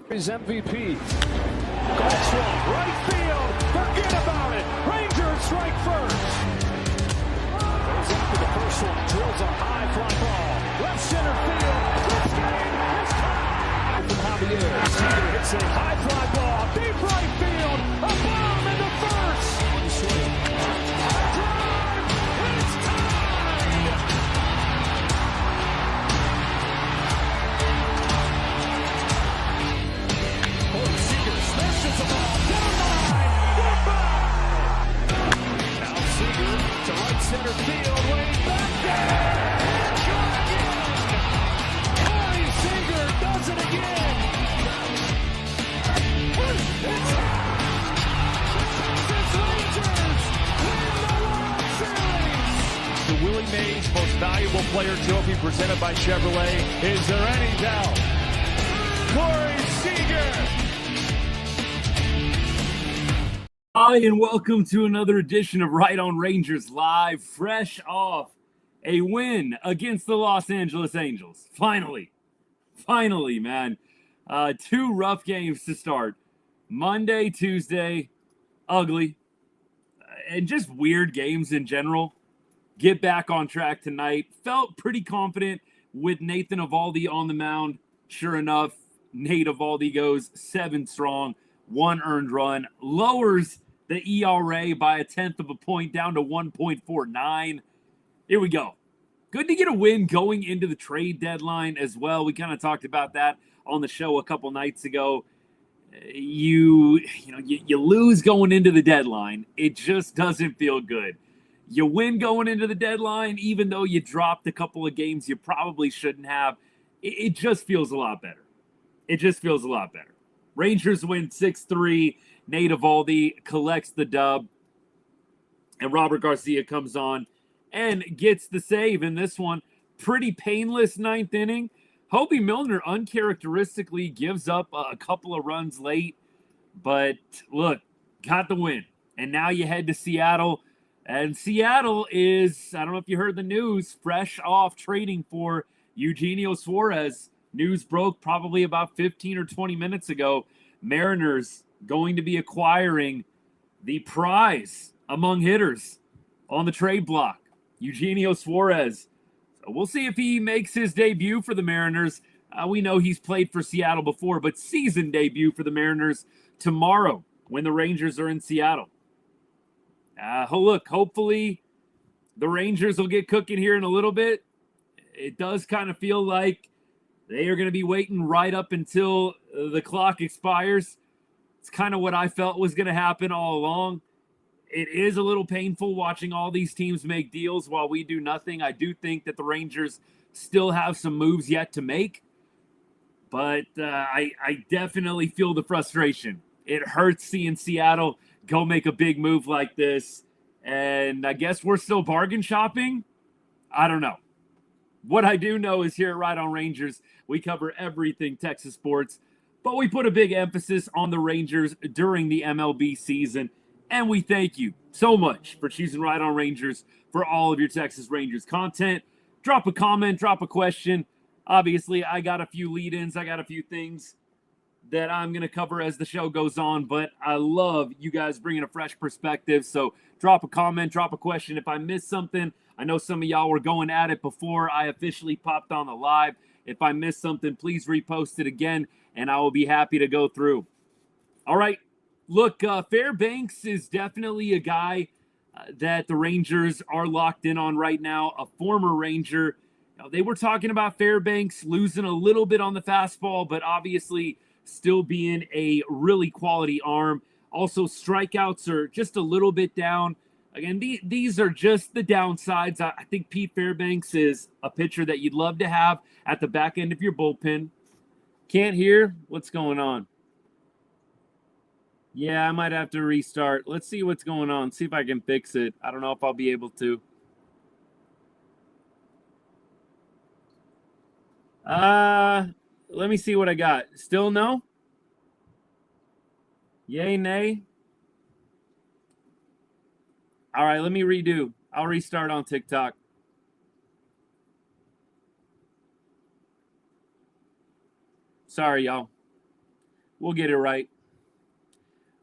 His MVP. That's one. Right field. Forget about it. Rangers strike first. Goes after the first one. Drills a high fly ball. Left center field. This game is tied. From Javier. Seager hits a high fly ball. Deep right field. A bomb into first. One swing. Drive. It's tied. Seager smashes the ball down the line. Goodbye. Now Seager to right center field. Way back there. Gone again. Corey Seager does it again. It's Texas Rangers win the World Series. The Willie Mays Most Valuable Player Trophy presented by Chevrolet. Is there any doubt? Corey Seager. Hi, and welcome to another edition of Right on Rangers Live, fresh off a win against the Los Angeles Angels. Finally, man. Two rough games to start. Monday, Tuesday, ugly, and just weird games in general. Get back on track tonight. Felt pretty confident with Nathan Eovaldi on the mound. Sure enough, Nate Eovaldi goes 7 strong, 1 earned run, lowers the ERA by 1/10 of a point down to 1.49. Here we go. Good to get a win going into the trade deadline as well. We kind of talked about that on the show a couple nights ago. You lose going into the deadline. It just doesn't feel good. You win going into the deadline, even though you dropped a couple of games you probably shouldn't have. It just feels a lot better. Rangers win 6-3. Nate Eovaldi collects the dub. And Robert Garcia comes on and gets the save in this one. Pretty painless 9th inning. Hobie Milner uncharacteristically gives up a couple of runs late. But look, got the win. And now you head to Seattle. And Seattle is, I don't know if you heard the news, fresh off trading for Eugenio Suarez. News broke probably about 15 or 20 minutes ago. Mariners going to be acquiring the prize among hitters on the trade block, Eugenio Suarez. So we'll see if he makes his debut for the Mariners. We know he's played for Seattle before, but season debut for the Mariners tomorrow when the Rangers are in Seattle. Hopefully the Rangers will get cooking here in a little bit. It does kind of feel like they are going to be waiting right up until the clock expires. It's kind of what I felt was going to happen all along. It is a little painful watching all these teams make deals while we do nothing. I do think that the Rangers still have some moves yet to make. But I definitely feel the frustration. It hurts seeing Seattle go make a big move like this. And I guess we're still bargain shopping. I don't know. What I do know is here at Right on Rangers, we cover everything Texas sports, but we put a big emphasis on the Rangers during the MLB season, and we thank you so much for choosing Right on Rangers for all of your Texas Rangers content. Drop a comment, drop a question. Obviously, I got a few lead-ins. I got a few things that I'm going to cover as the show goes on, but I love you guys bringing a fresh perspective, so drop a comment, drop a question. If I missed something, I know some of y'all were going at it before I officially popped on the live. If I missed something, please repost it again, and I will be happy to go through. All right. Look, Fairbanks is definitely a guy that the Rangers are locked in on right now, a former Ranger. They were talking about Fairbanks losing a little bit on the fastball, but obviously still being a really quality arm. Also, strikeouts are just a little bit down. Again, these are just the downsides. I think Pete Fairbanks is a pitcher that you'd love to have at the back end of your bullpen. Can't hear? What's going on? Yeah, I might have to restart. Let's see what's going on. See if I can fix it. I don't know if I'll be able to. Let me see what I got. Still no? Yay, nay? All right, let me redo. I'll restart on TikTok. Sorry, y'all. We'll get it right.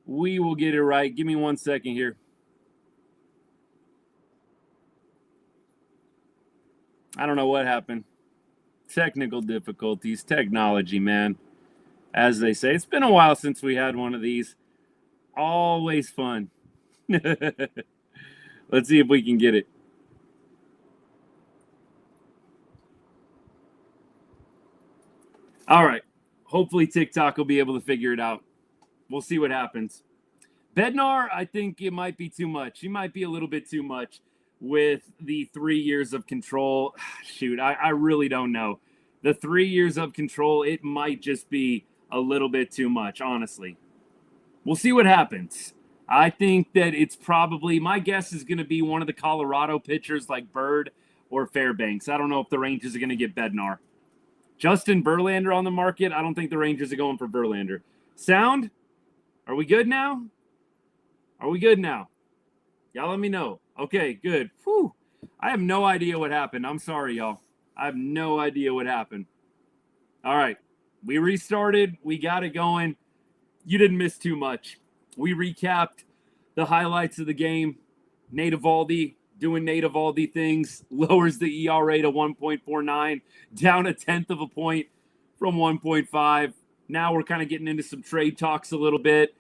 We will get it right. Give me 1 second here. I don't know what happened. Technical difficulties, technology, man. As they say, it's been a while since we had one of these. Always fun. Let's see if we can get it. All right. Hopefully TikTok will be able to figure it out. We'll see what happens. Bednar, I think it might be too much. He might be a little bit too much with the 3 years of control. Shoot, I really don't know. The 3 years of control, it might just be a little bit too much, honestly. We'll see what happens. I think that it's probably, my guess is going to be one of the Colorado pitchers like Bird or Fairbanks. I don't know if the Rangers are going to get Bednar. Justin Verlander on the market. I don't think the Rangers are going for Verlander. Sound? Are we good now? Are we good now? Y'all let me know. Okay, good. Whew. I have no idea what happened. I'm sorry, y'all. I have no idea what happened. All right. We restarted. We got it going. You didn't miss too much. We recapped the highlights of the game. Nathan Eovaldi doing Nathan Eovaldi things. Lowers the ERA to 1.49. Down a tenth of a point from 1.5. Now we're kind of getting into some trade talks a little bit.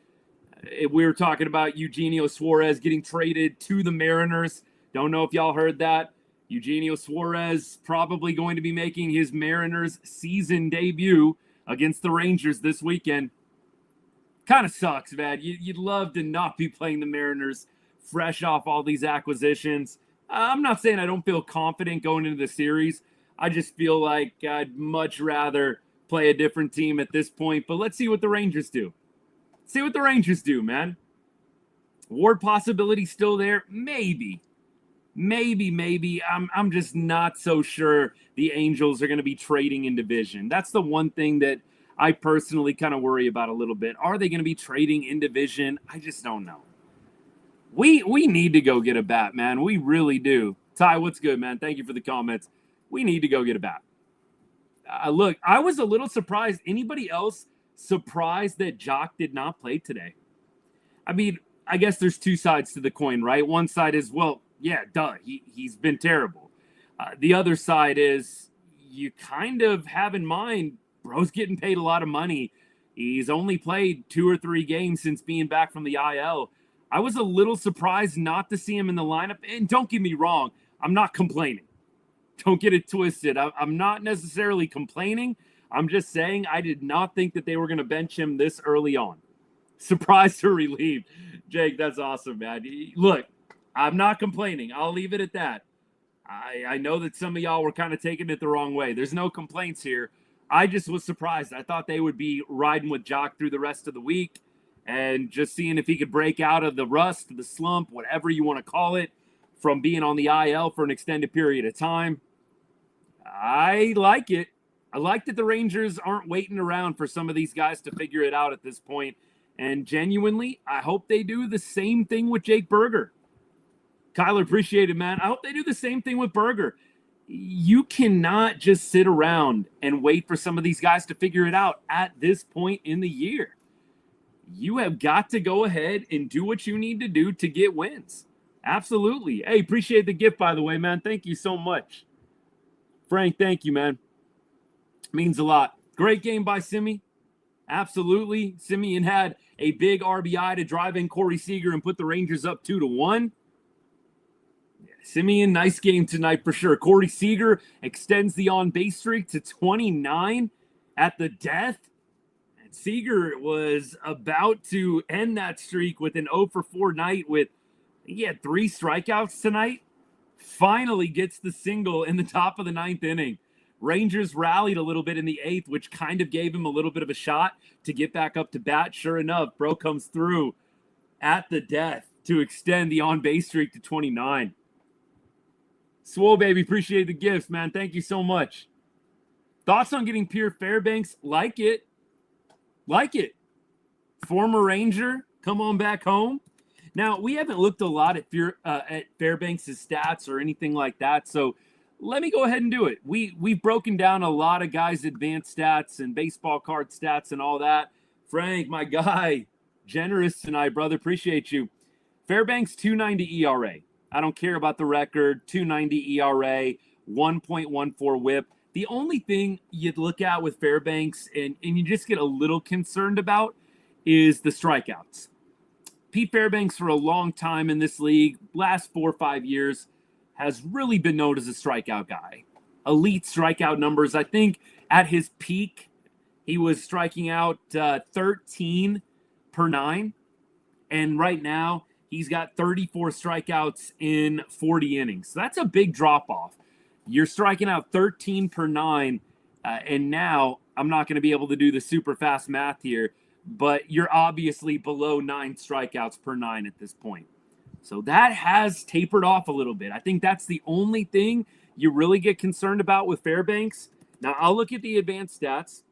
We were talking about Eugenio Suarez getting traded to the Mariners. Don't know if y'all heard that. Eugenio Suarez probably going to be making his Mariners season debut against the Rangers this weekend. Kind of sucks, man. You'd love to not be playing the Mariners fresh off all these acquisitions. I'm not saying I don't feel confident going into the series. I just feel like I'd much rather play a different team at this point. But let's see what the Rangers do. See what the Rangers do, man. Ward possibility still there? Maybe. I'm just not so sure the Angels are going to be trading in division. That's the one thing that I personally kind of worry about a little bit. Are they going to be trading in division? I just don't know. We need to go get a bat, man. We really do. Ty, what's good, man? Thank you for the comments. We need to go get a bat. Look, I was a little surprised. Anybody else surprised that Jock did not play today? I mean, I guess there's two sides to the coin, right? One side is, well, yeah, duh, he's been terrible. The other side is you kind of have in mind, bro's getting paid a lot of money. He's only played 2 or 3 games since being back from the IL. I was a little surprised not to see him in the lineup. And don't get me wrong, I'm not complaining. Don't get it twisted. I'm not necessarily complaining. I'm just saying I did not think that they were going to bench him this early on. Surprised or relieved. Jake, that's awesome, man. Look, I'm not complaining. I'll leave it at that. I know that some of y'all were kind of taking it the wrong way. There's no complaints here. I just was surprised. I thought they would be riding with Jock through the rest of the week and just seeing if he could break out of the rust, the slump, whatever you want to call it, from being on the IL for an extended period of time. I like it. I like that the Rangers aren't waiting around for some of these guys to figure it out at this point. And genuinely, I hope they do the same thing with Jake Berger. Kyler, appreciate it, man. I hope they do the same thing with Berger. You cannot just sit around and wait for some of these guys to figure it out at this point in the year. You have got to go ahead and do what you need to do to get wins. Absolutely. Hey, appreciate the gift, by the way, man. Thank you so much. Frank, thank you, man. Means a lot. Great game by Simi. Absolutely. Simeon had a big RBI to drive in Corey Seager and put the Rangers up 2-1. Simeon, nice game tonight for sure. Corey Seager extends the on-base streak to 29 at the death. And Seager was about to end that streak with an 0-for-4 night with, he had 3 strikeouts tonight. Finally gets the single in the top of the 9th inning. Rangers rallied a little bit in the 8th, which kind of gave him a little bit of a shot to get back up to bat. Sure enough, bro comes through at the death to extend the on-base streak to 29. Swole, baby, appreciate the gifts, man. Thank you so much. Thoughts on getting Pierre Fairbanks? Like it. Like it. Former Ranger, come on back home. Now, we haven't looked a lot at Fairbanks' stats or anything like that, so let me go ahead and do it. We've broken down a lot of guys' advanced stats and baseball card stats and all that. Frank, my guy, generous tonight, brother. Appreciate you. Fairbanks 2.90 ERA. I don't care about the record. 2.90 ERA, 1.14 WHIP. The only thing you'd look at with Fairbanks and you just get a little concerned about is the strikeouts. Pete Fairbanks, for a long time in this league, last 4 or 5 years, has really been known as a strikeout guy. Elite strikeout numbers. I think at his peak, he was striking out 13 per 9. And right now, he's got 34 strikeouts in 40 innings. So that's a big drop-off. You're striking out 13 per 9, and now I'm not going to be able to do the super fast math here, but you're obviously below 9 strikeouts per 9 at this point. So that has tapered off a little bit. I think that's the only thing you really get concerned about with Fairbanks. Now, I'll look at the advanced stats.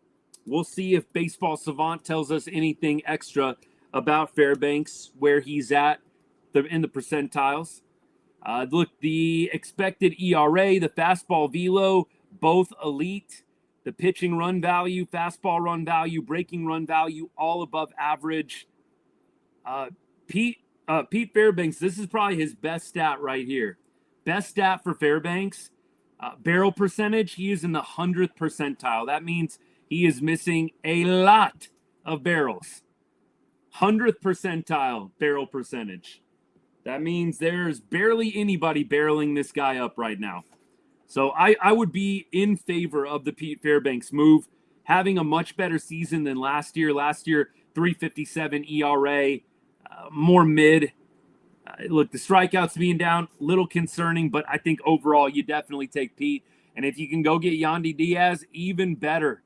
We'll see if Baseball Savant tells us anything extra about Fairbanks, where he's at in the percentiles. Look, the expected ERA, the fastball velo, both elite. The pitching run value, fastball run value, breaking run value, all above average. Pete Fairbanks, this is probably his best stat right here. Best stat for Fairbanks, barrel percentage, he is in the 100th percentile. That means he is missing a lot of barrels. 100th percentile barrel percentage. That means there's barely anybody barreling this guy up right now. So I would be in favor of the Pete Fairbanks move, having a much better season than last year. Last year, 3.57 ERA, more mid. Look, the strikeouts being down, little concerning, but I think overall you definitely take Pete. And if you can go get Yandy Diaz, even better.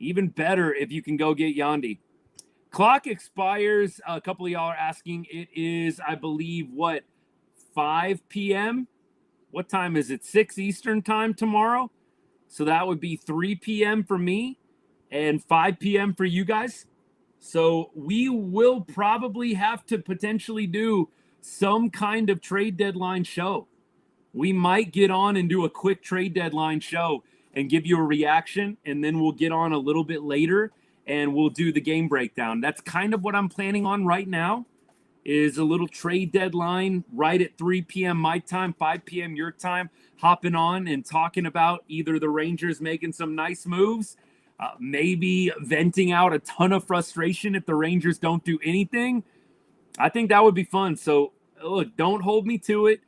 Even better if you can go get Yandy. Clock expires. A couple of y'all are asking. It is, I believe, 5 p.m.? What time is it? 6 Eastern time tomorrow? So that would be 3 p.m. for me and 5 p.m. for you guys. So we will probably have to potentially do some kind of trade deadline show. We might get on and do a quick trade deadline show and give you a reaction, and then we'll get on a little bit later and we'll do the game breakdown. That's kind of what I'm planning on right now, is a little trade deadline right at 3 p.m. my time, 5 p.m. your time, hopping on and talking about either the Rangers making some nice moves, maybe venting out a ton of frustration if the Rangers don't do anything. I think that would be fun. So, look, don't hold me to it.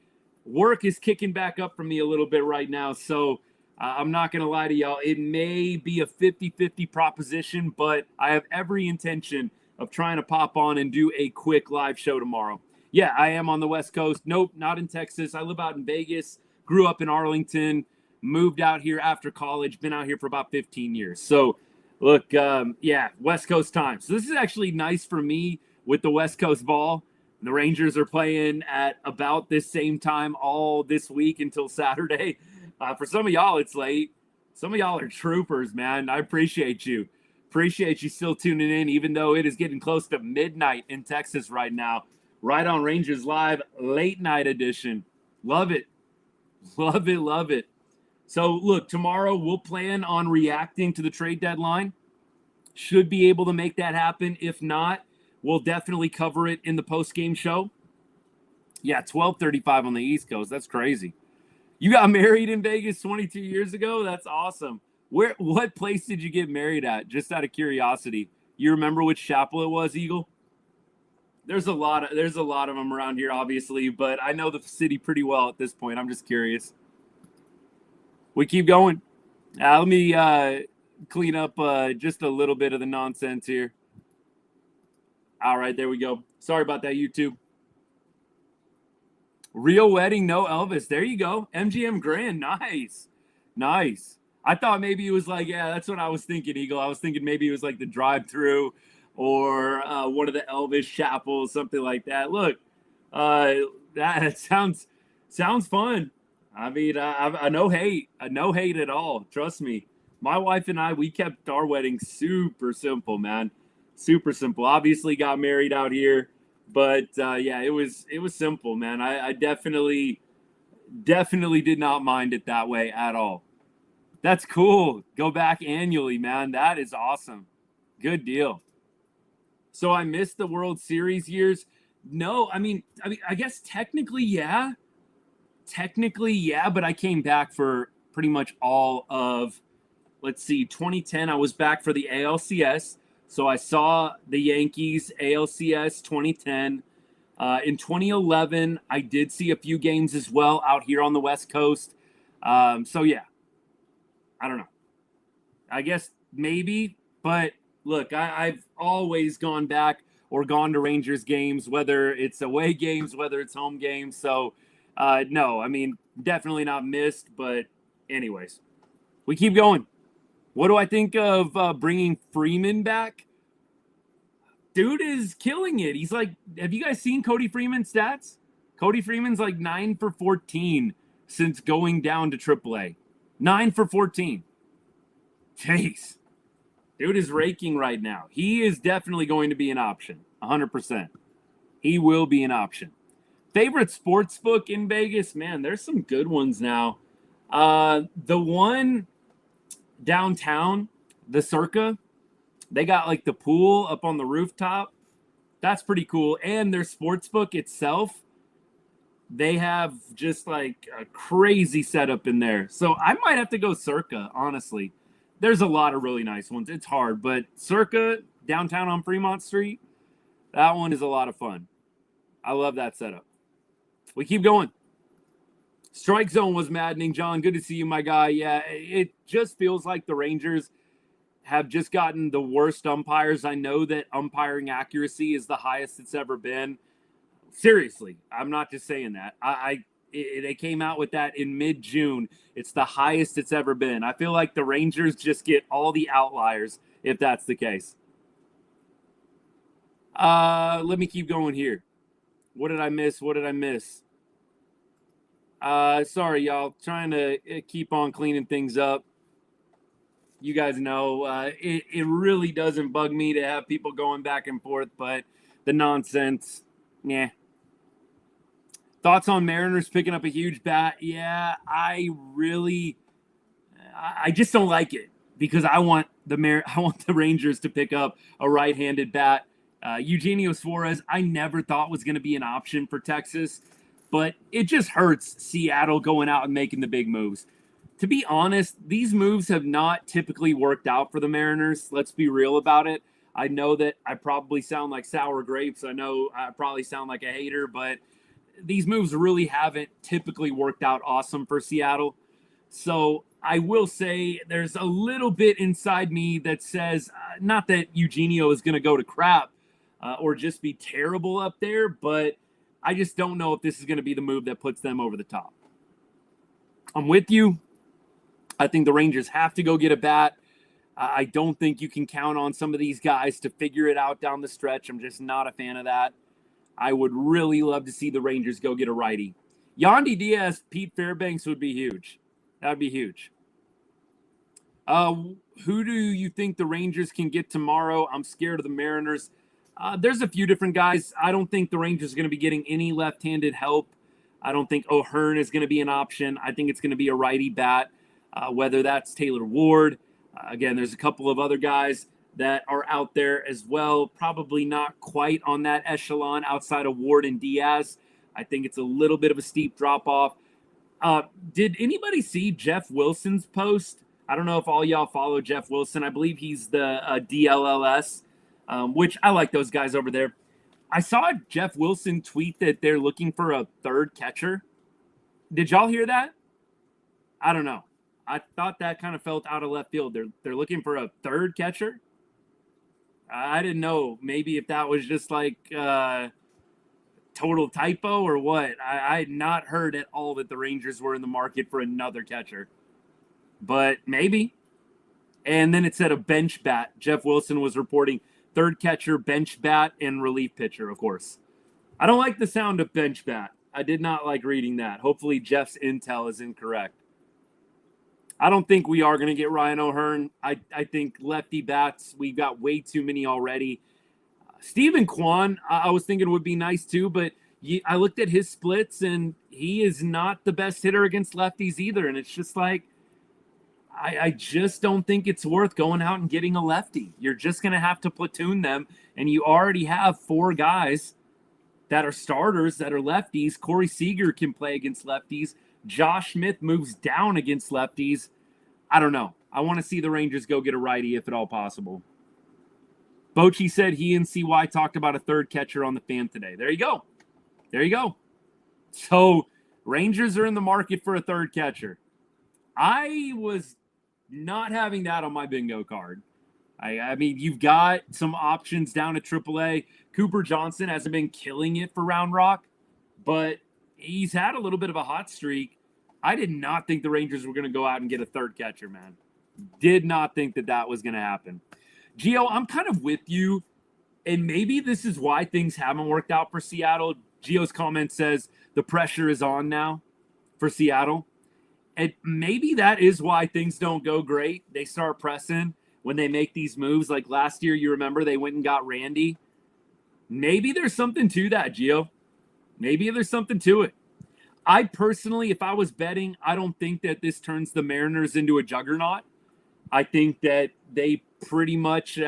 Work is kicking back up for me a little bit right now, so I'm not going to lie to y'all. It may be a 50-50 proposition, but I have every intention of trying to pop on and do a quick live show tomorrow. Yeah, I am on the West Coast. Nope, not in Texas. I live out in Vegas, grew up in Arlington, moved out here after college, been out here for about 15 years. So, look, West Coast time. So this is actually nice for me with the West Coast ball. The Rangers are playing at about this same time all this week until Saturday. For some of y'all, it's late. Some of y'all are troopers, man. I appreciate you. Appreciate you still tuning in, even though it is getting close to midnight in Texas right now. Right on Rangers Live, late night edition. Love it. Love it, love it. So, look, tomorrow we'll plan on reacting to the trade deadline. Should be able to make that happen. If not, we'll definitely cover it in the post-game show. Yeah, 12:35 on the East Coast. That's crazy. You got married in Vegas 22 years ago? That's awesome. What place did you get married at? Just out of curiosity. You remember which chapel it was, Eagle? There's a lot of them around here, obviously, but I know the city pretty well at this point. I'm just curious. We keep going. Let me clean up just a little bit of the nonsense here. All right, there we go. Sorry about that, YouTube. Real wedding, no Elvis. There you go. MGM Grand. Nice. Nice. I thought maybe it was like, yeah, that's what I was thinking, Eagle. I was thinking maybe it was like the drive-through or one of the Elvis chapels, something like that. Look, that sounds fun. I mean, I no hate. No hate at all. Trust me. My wife and I, we kept our wedding super simple, man. Super simple. Obviously got married out here, but yeah, it was simple, man. I definitely did not mind it that way at all. That's cool. Go back annually, man. That is awesome. Good deal. So I missed the World Series years. No, I mean, I guess technically, yeah. Technically, yeah, but I came back for pretty much all of, 2010. I was back for the ALCS. So I saw the Yankees ALCS 2010. In 2011, I did see a few games as well out here on the West Coast. So yeah, I don't know. I guess maybe, but look, I've always gone back or gone to Rangers games, whether it's away games, whether it's home games. So no, I mean, definitely not missed, but anyways, we keep going. What do I think of bringing Freeman back? Dude is killing it. He's like, have you guys seen Cody Freeman's stats? Cody Freeman's like 9 for 14 since going down to AAA. 9 for 14. Jeez. Dude is raking right now. He is definitely going to be an option. 100%. He will be an option. Favorite sports book in Vegas? Man, there's some good ones now. The one downtown, the Circa, they got like the pool up on the rooftop. That's pretty cool. And their sports book itself, they have just like a crazy setup in there. So I might have to go Circa, honestly. There's a lot of really nice ones. It's hard, but Circa downtown on Fremont Street, that one is a lot of fun. I love that setup. We keep going. Strike zone was maddening. John, good to see you, my guy. Yeah, it just feels like the Rangers have just gotten the worst umpires. I know that umpiring accuracy is the highest it's ever been. Seriously, I'm not just saying that. They came out with that in mid-June. It's the highest it's ever been. I feel like the Rangers just get all the outliers if that's the case. Let me keep going here. What did I miss? Sorry, y'all. Trying to keep on cleaning things up. You guys know it really doesn't bug me to have people going back and forth, but the nonsense, yeah. Thoughts on Mariners picking up a huge bat? Yeah, I just don't like it because I want the Rangers to pick up a right-handed bat. Eugenio Suarez, I never thought was going to be an option for Texas, but it just hurts Seattle going out and making the big moves. To be honest, these moves have not typically worked out for the Mariners. Let's be real about it. I know that I probably sound like sour grapes. I know I probably sound like a hater, but these moves really haven't typically worked out awesome for Seattle. So I will say there's a little bit inside me that says, not that Eugenio is going to go to crap or just be terrible up there, but I just don't know if this is going to be the move that puts them over the top. I'm with you. I think the Rangers have to go get a bat. I don't think you can count on some of these guys to figure it out down the stretch. I'm just not a fan of that. I would really love to see the Rangers go get a righty. Yandy Diaz, Pete Fairbanks would be huge. That would be huge. Who do you think the Rangers can get tomorrow? I'm scared of the Mariners. There's a few different guys. I don't think the Rangers are going to be getting any left-handed help. I don't think O'Hearn is going to be an option. I think it's going to be a righty bat, whether that's Taylor Ward. Again, there's a couple of other guys that are out there as well. Probably not quite on that echelon outside of Ward and Diaz. I think it's a little bit of a steep drop-off. Did anybody see Jeff Wilson's post? I don't know if all y'all follow Jeff Wilson. I believe he's the DLLS, which I like those guys over there. I saw Jeff Wilson tweet that they're looking for a third catcher. Did y'all hear that? I don't know. I thought that kind of felt out of left field. They're looking for a third catcher. I didn't know. Maybe if that was just like total typo or what. I had not heard at all that the Rangers were in the market for another catcher. But maybe. And then it said a bench bat. Jeff Wilson was reporting third catcher, bench bat, and relief pitcher, of course. I don't like the sound of bench bat. I did not like reading that. Hopefully Jeff's intel is incorrect. I don't think we are going to get Ryan O'Hearn. I think lefty bats, we've got way too many already. Stephen Kwan, I was thinking would be nice too, but I looked at his splits, and he is not the best hitter against lefties either. And it's just like, I just don't think it's worth going out and getting a lefty. You're just going to have to platoon them and you already have 4 guys that are starters that are lefties. Corey Seager can play against lefties. Josh Smith moves down against lefties. I don't know. I want to see the Rangers go get a righty if at all possible. Bochy said he and CY talked about a third catcher on the Fan today. There you go. There you go. So Rangers are in the market for a third catcher. I was not having that on my bingo card. I mean, you've got some options down at AAA. Cooper Johnson hasn't been killing it for Round Rock, but he's had a little bit of a hot streak. I did not think the Rangers were going to go out and get a third catcher, man. Did not think that was going to happen. Gio, I'm kind of with you, and maybe this is why things haven't worked out for Seattle. Gio's comment says the pressure is on now for Seattle. And maybe that is why things don't go great. They start pressing when they make these moves. Like last year, you remember they went and got Randy. Maybe there's something to that, Gio. Maybe there's something to it. I personally, if I was betting, I don't think that this turns the Mariners into a juggernaut. I think that they pretty much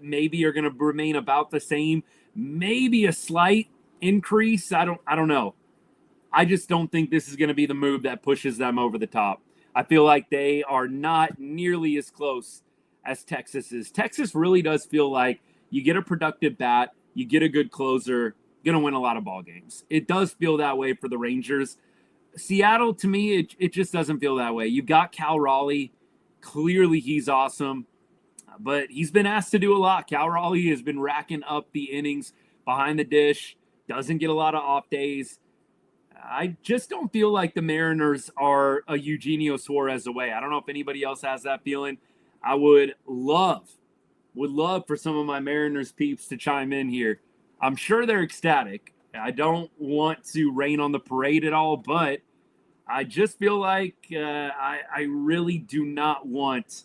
maybe are going to remain about the same. Maybe a slight increase. I don't know. I just don't think this is going to be the move that pushes them over the top. I feel like they are not nearly as close as Texas is. Texas really does feel like you get a productive bat, you get a good closer, going to win a lot of ball games. It does feel that way for the Rangers. Seattle, to me, it just doesn't feel that way. You've got Cal Raleigh. Clearly, he's awesome, but he's been asked to do a lot. Cal Raleigh has been racking up the innings behind the dish, doesn't get a lot of off days. I just don't feel like the Mariners are a Eugenio Suarez away. I don't know if anybody else has that feeling. I would love for some of my Mariners peeps to chime in here. I'm sure they're ecstatic. I don't want to rain on the parade at all, but I just feel like I really do not want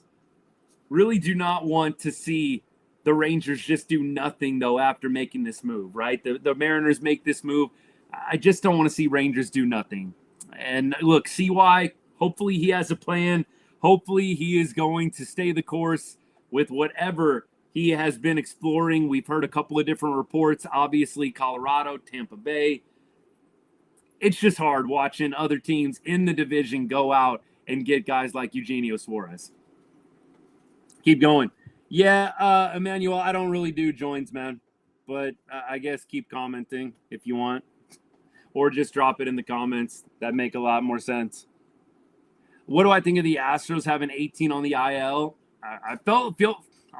to see the Rangers just do nothing, though, after making this move, right? The Mariners make this move. I just don't want to see Rangers do nothing. And look, CY, hopefully he has a plan. Hopefully he is going to stay the course with whatever he has been exploring. We've heard a couple of different reports, obviously Colorado, Tampa Bay. It's just hard watching other teams in the division go out and get guys like Eugenio Suarez. Keep going. Yeah, Emmanuel, I don't really do joins, man. But I guess keep commenting if you want. Or just drop it in the comments. That make a lot more sense. What do I think of the Astros having 18 on the IL? I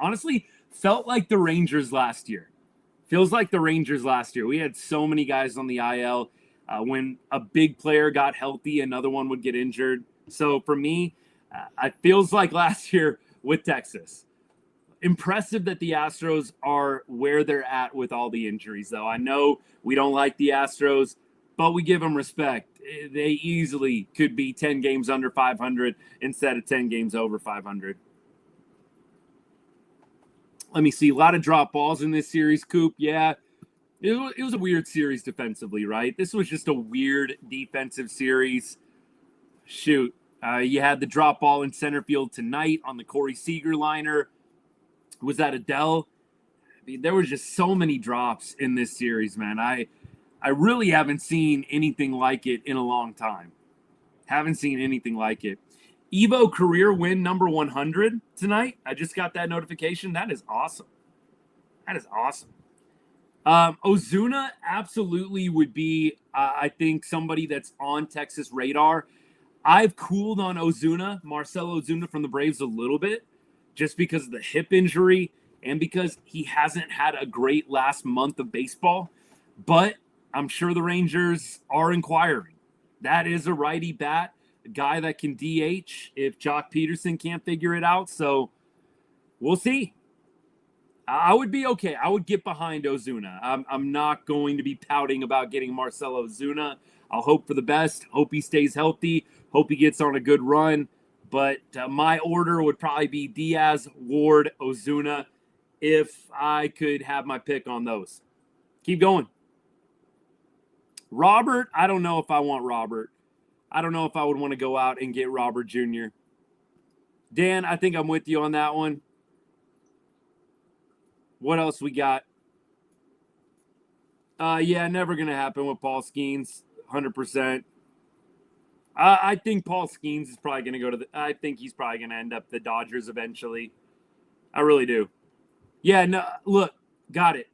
honestly felt like the Rangers last year. Feels like the Rangers last year. We had so many guys on the IL. When a big player got healthy, another one would get injured. So for me, it feels like last year with Texas. Impressive that the Astros are where they're at with all the injuries, though. I know we don't like the Astros, but we give them respect. They easily could be 10 games under 500 instead of 10 games over 500. Let me see. A lot of drop balls in this series, Coop. Yeah, it was a weird series defensively, right? This was just a weird defensive series. Shoot. You had the drop ball in center field tonight on the Corey Seager liner. Was that Adele? I mean, there was just so many drops in this series, man. I really haven't seen anything like it in a long time. Haven't seen anything like it. Evo career win number 100 tonight. I just got that notification. That is awesome. That is awesome. Ozuna absolutely would be, I think, somebody that's on Texas radar. I've cooled on Ozuna, Marcell Ozuna from the Braves a little bit, just because of the hip injury and because he hasn't had a great last month of baseball. But I'm sure the Rangers are inquiring. That is a righty bat, a guy that can DH if Jock Peterson can't figure it out. So we'll see. I would be okay. I would get behind Ozuna. I'm not going to be pouting about getting Marcell Ozuna. I'll hope for the best. Hope he stays healthy. Hope he gets on a good run. But my order would probably be Diaz, Ward, Ozuna, if I could have my pick on those. Keep going. Robert, I don't know if I want Robert. I don't know if I would want to go out and get Robert Jr. Dan, I think I'm with you on that one. What else we got? Yeah, never going to happen with Paul Skeens, 100%. I think Paul Skeens is probably going to go to I think he's probably going to end up the Dodgers eventually. I really do. Yeah, no, look, got it.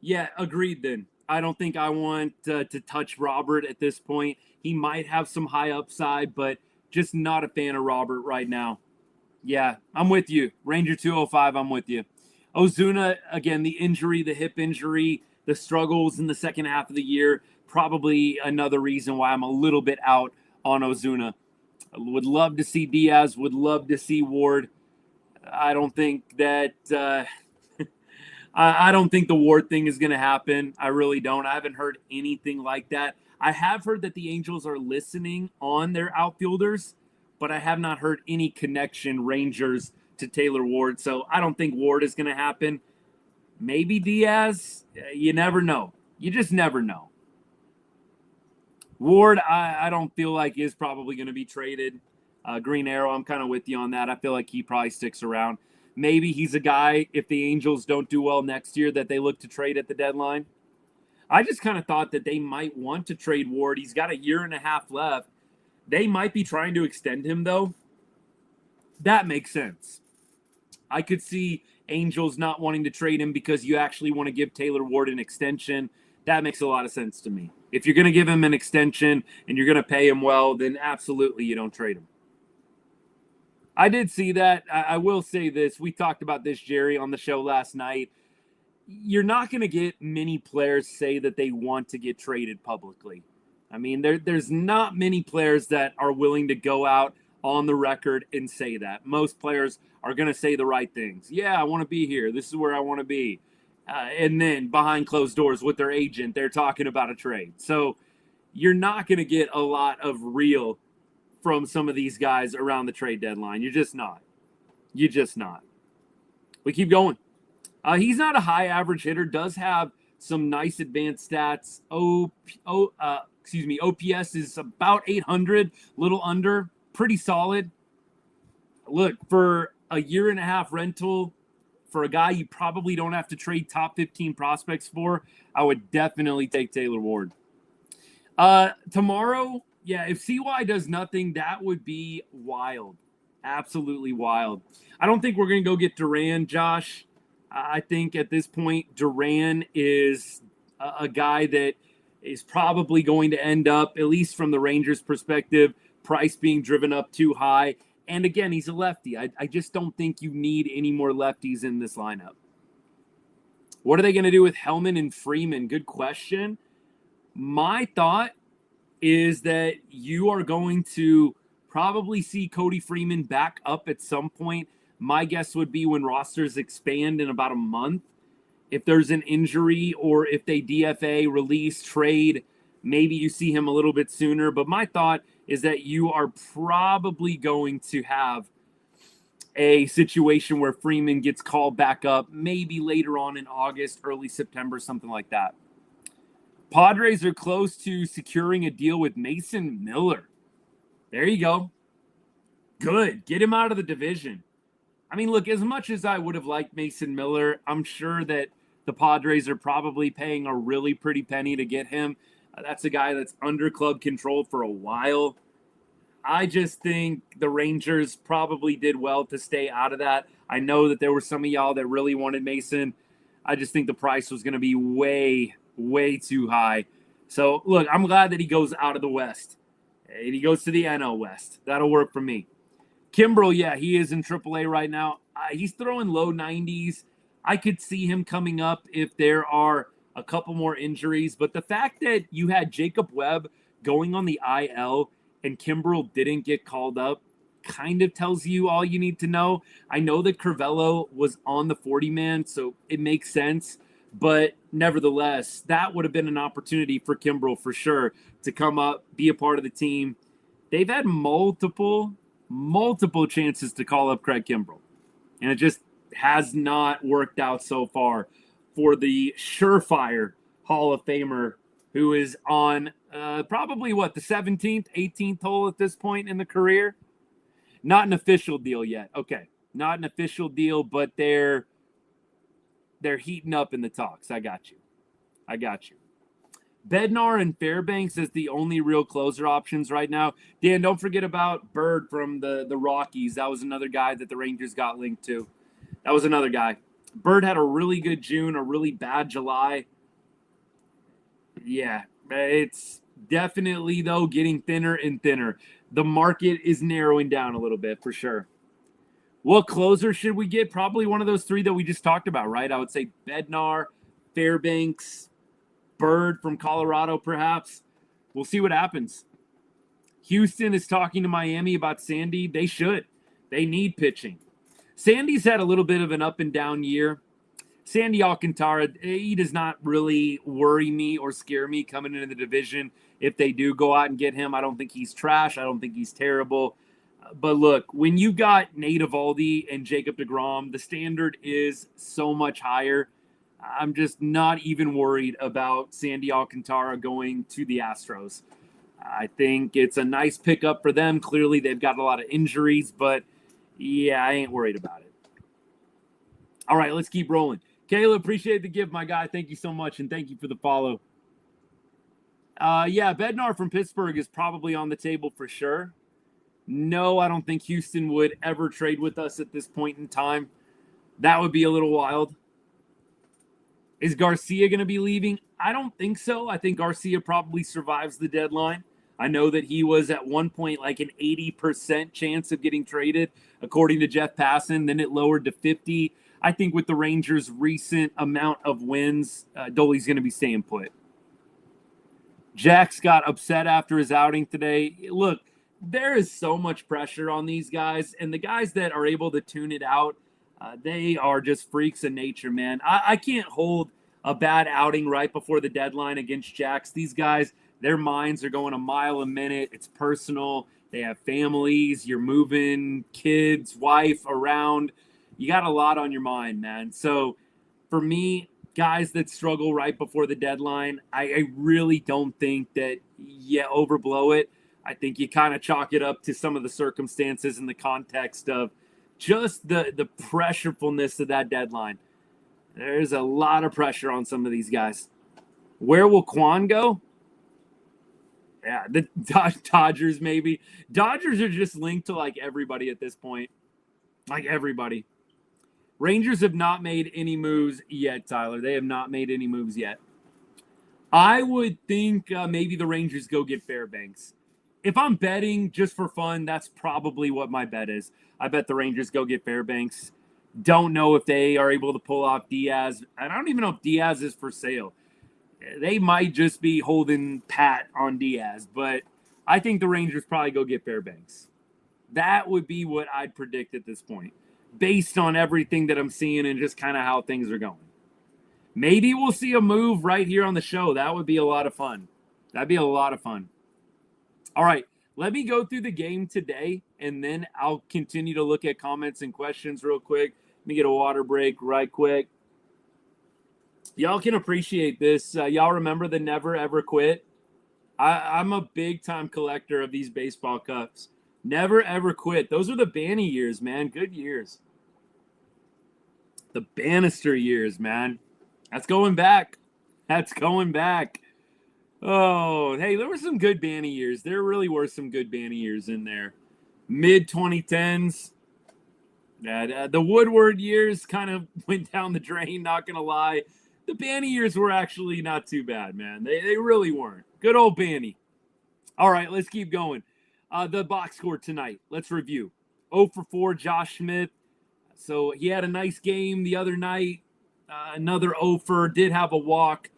Yeah, agreed then. I don't think I want to touch Robert at this point. He might have some high upside, but just not a fan of Robert right now. Yeah, I'm with you. Ranger 205, I'm with you. Ozuna, again, the injury, the hip injury, the struggles in the second half of the year, probably another reason why I'm a little bit out on Ozuna. Would love to see Diaz, would love to see Ward. I don't think that I don't think the Ward thing is going to happen. I really don't. I haven't heard anything like that. I have heard that the Angels are listening on their outfielders, but I have not heard any connection Rangers to Taylor Ward. So I don't think Ward is going to happen. Maybe Diaz. You never know. You just never know. Ward, I don't feel like is probably going to be traded. Green Arrow, I'm kind of with you on that. I feel like he probably sticks around. Maybe he's a guy, if the Angels don't do well next year, that they look to trade at the deadline. I just kind of thought that they might want to trade Ward. He's got a year and a half left. They might be trying to extend him, though. That makes sense. I could see Angels not wanting to trade him because you actually want to give Taylor Ward an extension. That makes a lot of sense to me. If you're going to give him an extension and you're going to pay him well, then absolutely you don't trade him. I did see that. I will say this. We talked about this, Jerry, on the show last night. You're not going to get many players say that they want to get traded publicly. I mean, there's not many players that are willing to go out on the record and say that. Most players are going to say the right things. Yeah, I want to be here. This is where I want to be. And then behind closed doors with their agent, they're talking about a trade. So you're not going to get a lot of real from some of these guys around the trade deadline. You're just not. You're just not. We keep going. He's not a high average hitter, does have some nice advanced stats. OPS is about 800, little under, pretty solid. Look, for a year and a half rental, for a guy you probably don't have to trade top 15 prospects for, I would definitely take Taylor Ward. Tomorrow, yeah, if CY does nothing, that would be wild. Absolutely wild. I don't think we're going to go get Duran, Josh. I think at this point, Duran is a guy that is probably going to end up, at least from the Rangers' perspective, price being driven up too high. And again, he's a lefty. I just don't think you need any more lefties in this lineup. What are they going to do with Hellman and Freeman? Good question. My thought is that you are going to probably see Cody Freeman back up at some point. My guess would be when rosters expand in about a month. If there's an injury or if they DFA, release, trade, maybe you see him a little bit sooner. But my thought is that you are probably going to have a situation where Freeman gets called back up, maybe later on in August, early September, something like that. Padres are close to securing a deal with Mason Miller. There you go. Good. Get him out of the division. I mean, look, as much as I would have liked Mason Miller, I'm sure that the Padres are probably paying a really pretty penny to get him. That's a guy that's under club control for a while. I just think the Rangers probably did well to stay out of that. I know that there were some of y'all that really wanted Mason. I just think the price was going to be way, way too high. So, look, I'm glad that he goes out of the West. And he goes to the NL West. That'll work for me. Kimbrel, yeah, he is in AAA right now. He's throwing low 90s. I could see him coming up if there are a couple more injuries. But the fact that you had Jacob Webb going on the IL and Kimbrel didn't get called up kind of tells you all you need to know. I know that Crivello was on the 40-man, so it makes sense. But nevertheless, that would have been an opportunity for Kimbrel for sure to come up, be a part of the team. They've had multiple chances to call up Craig Kimbrel, and it just has not worked out so far for the surefire Hall of Famer who is on probably the 17th, 18th hole at this point in the career. Not an official deal yet. Okay, not an official deal, but they're heating up in the talks. I got you. Bednar and Fairbanks as the only real closer options right now. Dan, don't forget about Bird from the Rockies. That was another guy that the Rangers got linked to. That was another guy. Bird had a really good June, a really bad July. Yeah, it's definitely, though, getting thinner and thinner. The market is narrowing down a little bit for sure. What closer should we get? Probably one of those three that we just talked about, right? I would say Bednar, Fairbanks, Bird from Colorado, perhaps. We'll see what happens. Houston is talking to Miami about Sandy. They should. They need pitching. Sandy's had a little bit of an up and down year. Sandy Alcantara, he does not really worry me or scare me coming into the division. If they do go out and get him, I don't think he's trash. I don't think he's terrible. But look, when you got Nathan Eovaldi and Jacob deGrom, the standard is so much higher. I'm just not even worried about Sandy Alcantara going to the Astros. I think it's a nice pickup for them. Clearly, they've got a lot of injuries, but yeah, I ain't worried about it. All right, let's keep rolling. Caleb, appreciate the gift, my guy. Thank you so much, and thank you for the follow. Yeah, Bednar from Pittsburgh is probably on the table for sure. No, I don't think Houston would ever trade with us at this point in time. That would be a little wild. Is Garcia going to be leaving? I don't think so. I think Garcia probably survives the deadline. I know that he was at one point like an 80% chance of getting traded, according to Jeff Passan. Then it lowered to 50. I think with the Rangers' recent amount of wins, Doli's going to be staying put. Jax got upset after his outing today. Look, there is so much pressure on these guys, and the guys that are able to tune it out, they are just freaks of nature, man. I can't hold a bad outing right before the deadline against Jax. These guys, their minds are going a mile a minute. It's personal. They have families. You're moving kids, wife around. You got a lot on your mind, man. So for me, guys that struggle right before the deadline, I really don't think that you overblow it. I think you kind of chalk it up to some of the circumstances in the context of just the pressurefulness of that deadline. There's a lot of pressure on some of these guys. Where will Quan go? Yeah, the Dodgers maybe. Dodgers are just linked to like everybody at this point. Like everybody. Rangers have not made any moves yet, Tyler. They have not made any moves yet. I would think maybe the Rangers go get Fairbanks. If I'm betting just for fun, that's probably what my bet is. I bet the Rangers go get Fairbanks. Don't know if they are able to pull off Diaz. I don't even know if Diaz is for sale. They might just be holding pat on Diaz, but I think the Rangers probably go get Fairbanks. That would be what I'd predict at this point, based on everything that I'm seeing and just kind of how things are going. Maybe we'll see a move right here on the show. That would be a lot of fun. That'd be a lot of fun. All right, let me go through the game today, and then I'll continue to look at comments and questions real quick. Let me get a water break right quick. Y'all can appreciate this. Y'all remember the Never Ever Quit? I'm a big-time collector of these baseball cups. Never Ever Quit. Those are the Banny years, man. Good years. The Bannister years, man. That's going back. That's going back. Oh, hey, there were some good Banny years. There really were some good Banny years in there. Mid-2010s. The Woodward years kind of went down the drain, not going to lie. The Banny years were actually not too bad, man. They really weren't. Good old Banny. All right, let's keep going. The box score tonight. Let's review. 0 for 4, Josh Smith. So he had a nice game the other night. Another 0 for, did have a walk.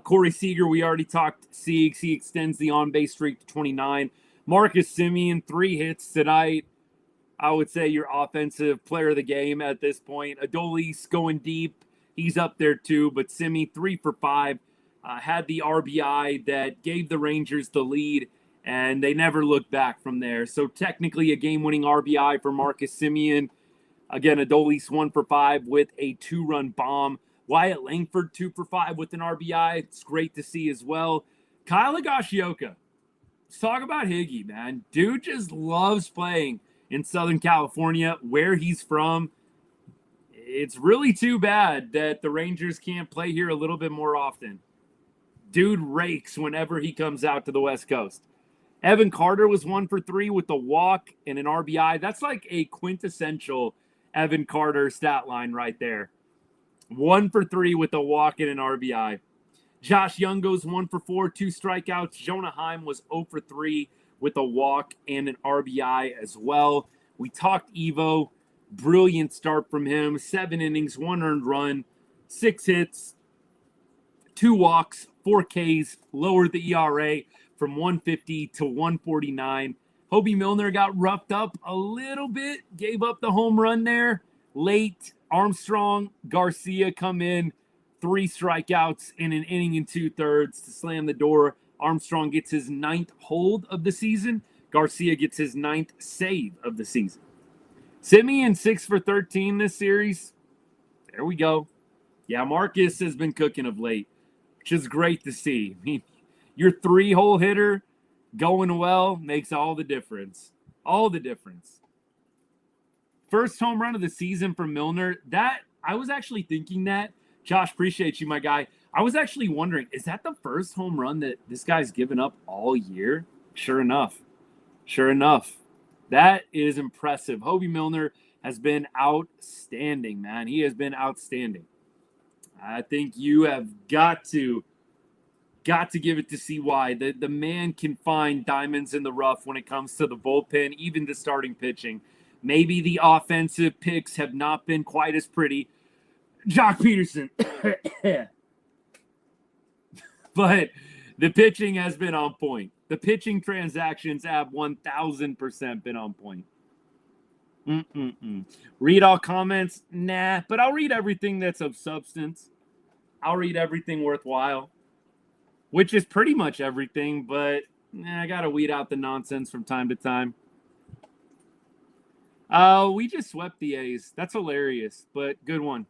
Corey Seager, we already talked Siegs. He extends the on-base streak to 29. Marcus Semien, 3 hits tonight. I would say your offensive player of the game at this point. Adolis going deep. He's up there too. But Semien, 3 for 5. Had the RBI that gave the Rangers the lead, and they never looked back from there. So technically a game-winning RBI for Marcus Semien. Again, Adolis 1 for 5 with a 2-run bomb. Wyatt Langford 2 for 5 with an RBI. It's great to see as well. Kyle Higashioka. Let's talk about Higgy, man. Dude just loves playing in Southern California, where he's from. It's really too bad that the Rangers can't play here a little bit more often. Dude rakes whenever he comes out to the West Coast. Evan Carter was 1 for 3 with a walk and an RBI. That's like a quintessential Evan Carter stat line right there. 1 for 3 with a walk and an RBI. Josh Young goes 1 for 4, 2 strikeouts. Jonah Heim was 0 for 3 with a walk and an RBI as well. We talked Evo. Brilliant start from him. 7 innings, 1 earned run, 6 hits, 2 walks, 4 Ks, lowered the ERA from 150 to 149. Hobie Milner got roughed up a little bit, gave up the home run there late. Armstrong, Garcia come in, 3 strikeouts in an inning and 2/3 to slam the door. Armstrong gets his 9th hold of the season. Garcia gets his 9th save of the season. Simeon 6 for 13 this series. There we go. Yeah, Marcus has been cooking of late, which is great to see. I mean, your 3-hole hitter going well makes all the difference. All the difference. First home run of the season for Milner. That I was actually thinking that. Josh, appreciate you, my guy. I was actually wondering, is that the first home run that this guy's given up all year? Sure enough. Sure enough. That is impressive. Hobie Milner has been outstanding, man. He has been outstanding. I think you have got to give it to CY. The man can find diamonds in the rough when it comes to the bullpen, even the starting pitching. Maybe the offensive picks have not been quite as pretty. Jock Peterson. But the pitching has been on point. The pitching transactions have 1,000% been on point. Read all comments? Nah, but I'll read everything that's of substance. I'll read everything worthwhile, which is pretty much everything, but I got to weed out the nonsense from time to time. We just swept the A's. That's hilarious, but good one.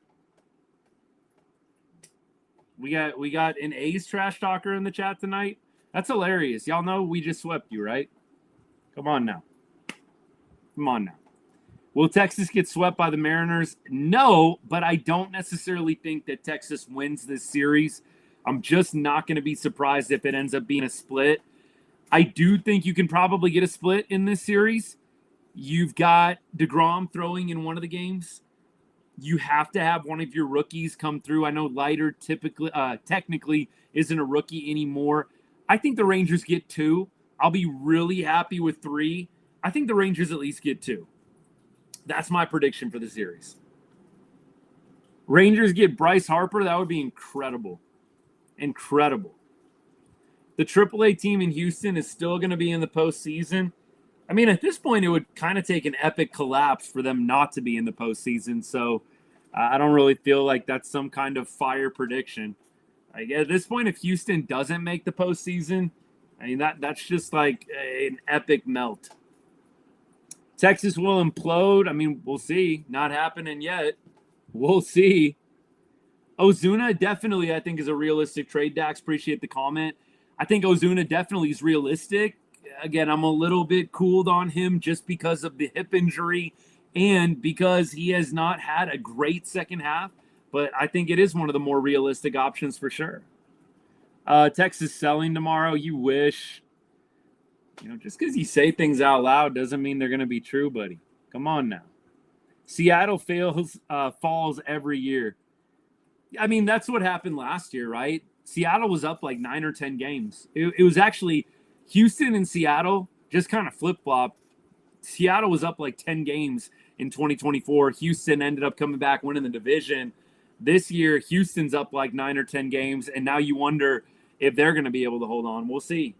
We got an A's trash talker in the chat tonight. That's hilarious. Y'all know we just swept you, right? Come on now. Come on now. Will Texas get swept by the Mariners? No, but I don't necessarily think that Texas wins this series. I'm just not going to be surprised if it ends up being a split. I do think you can probably get a split in this series. You've got DeGrom throwing in one of the games. You have to have one of your rookies come through. I know Leiter technically isn't a rookie anymore. I think the Rangers get 2. I'll be really happy with 3. I think the Rangers at least get 2. That's my prediction for the series. Rangers get Bryce Harper. That would be incredible. Incredible. The AAA team in Houston is still going to be in the postseason. I mean, at this point, it would kind of take an epic collapse for them not to be in the postseason. So I don't really feel like that's some kind of fire prediction. Like, at this point, if Houston doesn't make the postseason, I mean, that's just like an epic melt. Texas will implode. I mean, we'll see. Not happening yet. We'll see. Ozuna definitely, I think, is a realistic trade. Dax, appreciate the comment. I think Ozuna definitely is realistic. Again, I'm a little bit cooled on him just because of the hip injury and because he has not had a great second half. But I think it is one of the more realistic options for sure. Texas selling tomorrow. You wish. You know, just because you say things out loud doesn't mean they're going to be true, buddy. Come on now. Seattle falls every year. I mean, that's what happened last year, right? Seattle was up like 9 or 10 games. It was actually Houston and Seattle just kind of flip-flopped. Seattle was up like 10 games in 2024. Houston ended up coming back, winning the division. This year, Houston's up like 9 or 10 games, and now you wonder if they're going to be able to hold on. We'll see.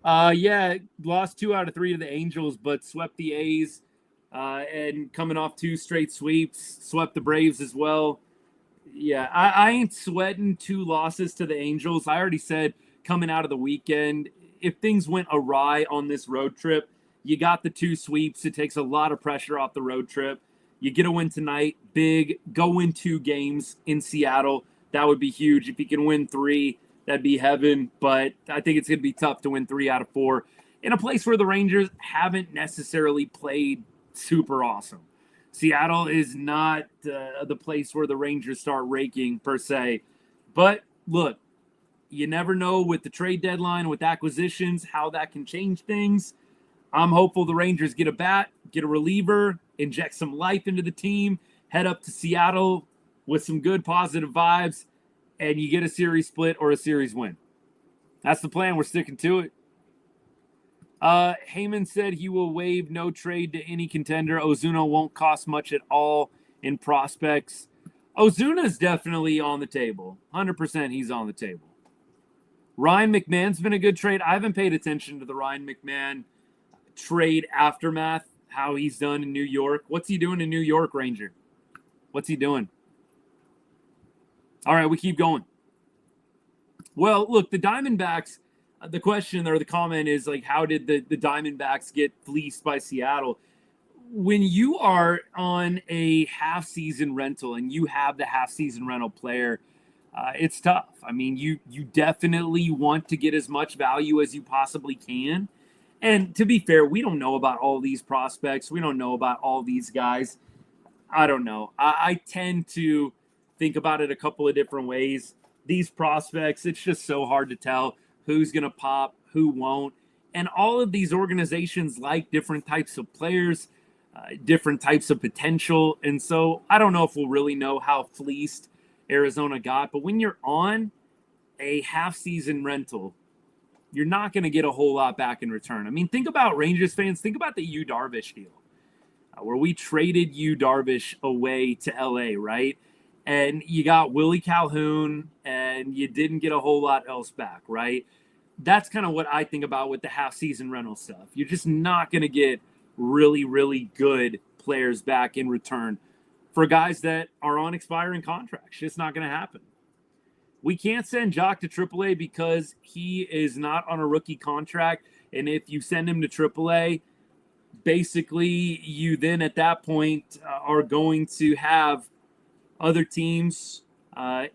Yeah, lost 2 out of 3 to the Angels, but swept the A's and coming off 2 straight sweeps, swept the Braves as well. Yeah, I ain't sweating 2 losses to the Angels. I already said coming out of the weekend, if things went awry on this road trip, you got the 2 sweeps. It takes a lot of pressure off the road trip. You get a win tonight, big, go win 2 games in Seattle. That would be huge. If you can win 3, that'd be heaven. But I think it's going to be tough to win 3 out of 4 in a place where the Rangers haven't necessarily played super awesome. Seattle is not the place where the Rangers start raking per se. But look, you never know with the trade deadline, with acquisitions, how that can change things. I'm hopeful the Rangers get a bat, get a reliever, inject some life into the team, head up to Seattle with some good positive vibes, and you get a series split or a series win. That's the plan. We're sticking to it. Heyman said he will waive no trade to any contender. Ozuna won't cost much at all in prospects. Ozuna's definitely on the table. 100% he's on the table. Ryan McMahon's been a good trade. I haven't paid attention to the Ryan McMahon trade aftermath, how he's done in New York. What's he doing in New York, Ranger? What's he doing? All right, we keep going. Well, look, the Diamondbacks, the question or the comment is like, how did the Diamondbacks get fleeced by Seattle? When you are on a half-season rental and you have the half-season rental player, it's tough. I mean, you definitely want to get as much value as you possibly can. And to be fair, we don't know about all these prospects. We don't know about all these guys. I don't know. I tend to think about it a couple of different ways. These prospects, it's just so hard to tell who's going to pop, who won't. And all of these organizations like different types of players, different types of potential. And so I don't know if we'll really know how fleeced Arizona got. But when you're on a half-season rental, you're not going to get a whole lot back in return. I mean, think about Rangers fans. Think about the Yu Darvish deal, where we traded Yu Darvish away to LA, right? And you got Willie Calhoun, and you didn't get a whole lot else back, right? That's kind of what I think about with the half-season rental stuff. You're just not going to get really, really good players back in return for guys that are on expiring contracts. It's just not going to happen. We can't send Jock to AAA because he is not on a rookie contract. And if you send him to AAA, basically you then at that point are going to have other teams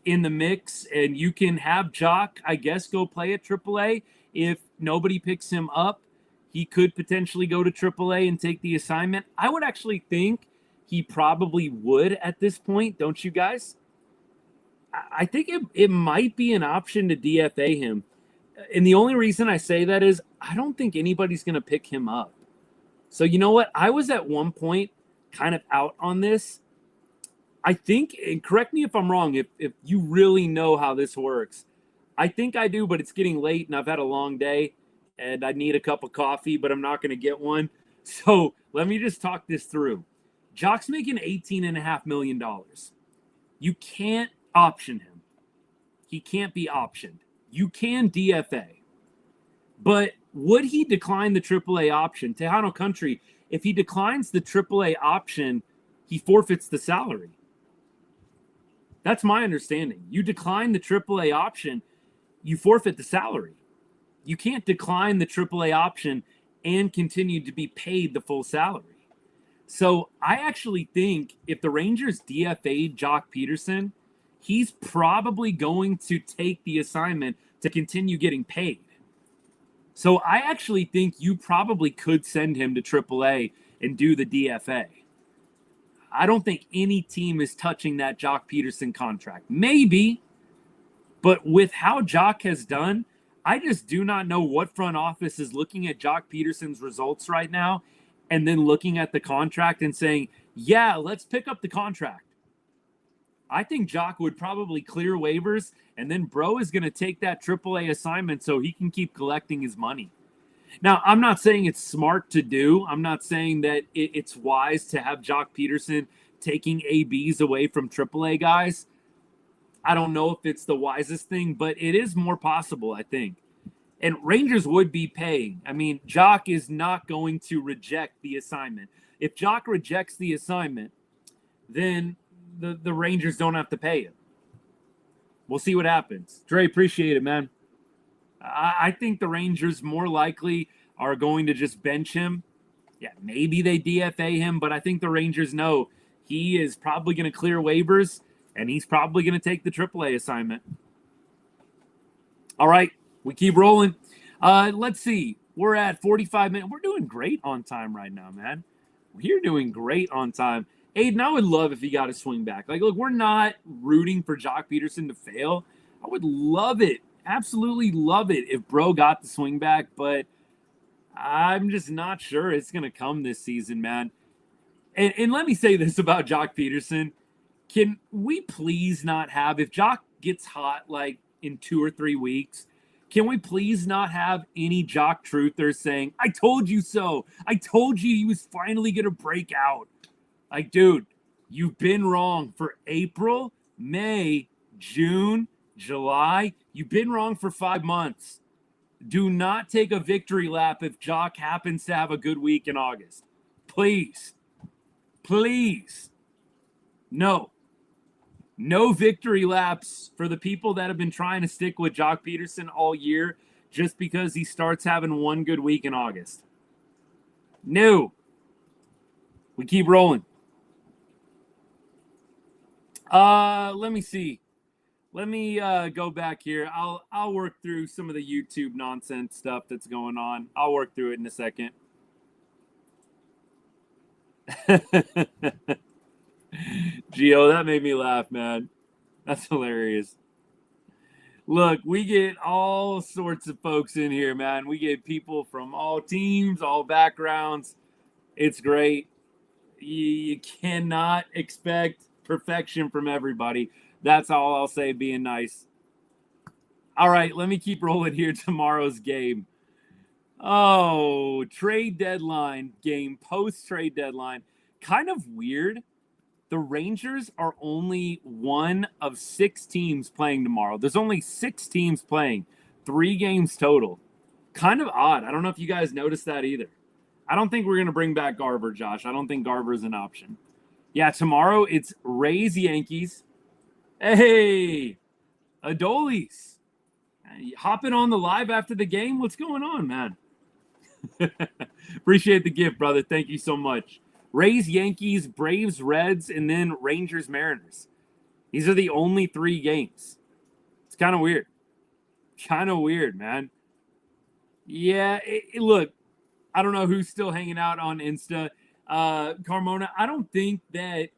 in the mix. And you can have Jock, I guess, go play at AAA. If nobody picks him up, he could potentially go to AAA and take the assignment. I would actually think he probably would at this point, don't you guys? I think it might be an option to DFA him. And the only reason I say that is I don't think anybody's going to pick him up. So you know what? I was at one point kind of out on this. I think, and correct me if I'm wrong, if you really know how this works. I think I do, but it's getting late and I've had a long day and I need a cup of coffee, but I'm not going to get one. So let me just talk this through. Jock's making $18.5 million. You can't option him. He can't be optioned. You can DFA. But would he decline the AAA option? Tejano Country, if he declines the AAA option, he forfeits the salary. That's my understanding. You decline the AAA option, you forfeit the salary. You can't decline the AAA option and continue to be paid the full salary. So I actually think if the Rangers DFA'd Jock Peterson, he's probably going to take the assignment to continue getting paid. So I actually think you probably could send him to AAA and do the DFA. I don't think any team is touching that Jock Peterson contract. Maybe, but with how Jock has done, I just do not know what front office is looking at Jock Peterson's results right now and then looking at the contract and saying, yeah, let's pick up the contract. I think Jock would probably clear waivers, and then Bro is going to take that AAA assignment so he can keep collecting his money. Now, I'm not saying it's smart to do. I'm not saying that it's wise to have Jock Peterson taking ABs away from AAA guys. I don't know if it's the wisest thing, but it is more possible, I think. And Rangers would be paying. I mean, Jock is not going to reject the assignment. If Jock rejects the assignment, then the Rangers don't have to pay him. We'll see what happens. Dre, appreciate it, man. I think the Rangers more likely are going to just bench him. Yeah, maybe they DFA him, but I think the Rangers know he is probably going to clear waivers, and he's probably going to take the AAA assignment. All right, we keep rolling. Let's see. We're at 45 minutes. We're doing great on time right now, man. We're doing great on time. Aiden, I would love if he got a swing back. Like, look, we're not rooting for Jock Peterson to fail. I would love it, absolutely love it if Bro got the swing back, but I'm just not sure it's going to come this season, man. And let me say this about Jock Peterson. Can we please not have, if Jock gets hot like in 2 or 3 weeks, can we please not have any Jock truthers saying, I told you so. I told you he was finally going to break out. Like, dude, you've been wrong for April, May, June, July. You've been wrong for 5 months. Do not take a victory lap if Jock happens to have a good week in August. Please. Please. No victory laps for the people that have been trying to stick with Jock Peterson all year just because he starts having one good week in August. No. We keep rolling. Let me see. Let me go back here. I'll work through some of the YouTube nonsense stuff that's going on. I'll work through it in a second. Gio, that made me laugh, man. That's hilarious. Look, we get all sorts of folks in here, man. We get people from all teams, all backgrounds. It's great. You cannot expect perfection from everybody. That's all I'll say, being nice. All right, let me keep rolling here. Tomorrow's game. Oh, trade deadline game, post-trade deadline. Kind of weird. The Rangers are only one of 6 teams playing tomorrow. There's only 6 teams playing, 3 games total. Kind of odd. I don't know if you guys noticed that either. I don't think we're going to bring back Garver, Josh. I don't think Garver is an option. Yeah, tomorrow it's Rays, Yankees. Hey, Adolis. Hopping on the live after the game? What's going on, man? Appreciate the gift, brother. Thank you so much. Rays, Yankees, Braves, Reds, and then Rangers, Mariners. These are the only 3 games. It's kind of weird. Kind of weird, man. Yeah, look, I don't know who's still hanging out on Insta. Carmona, I don't think that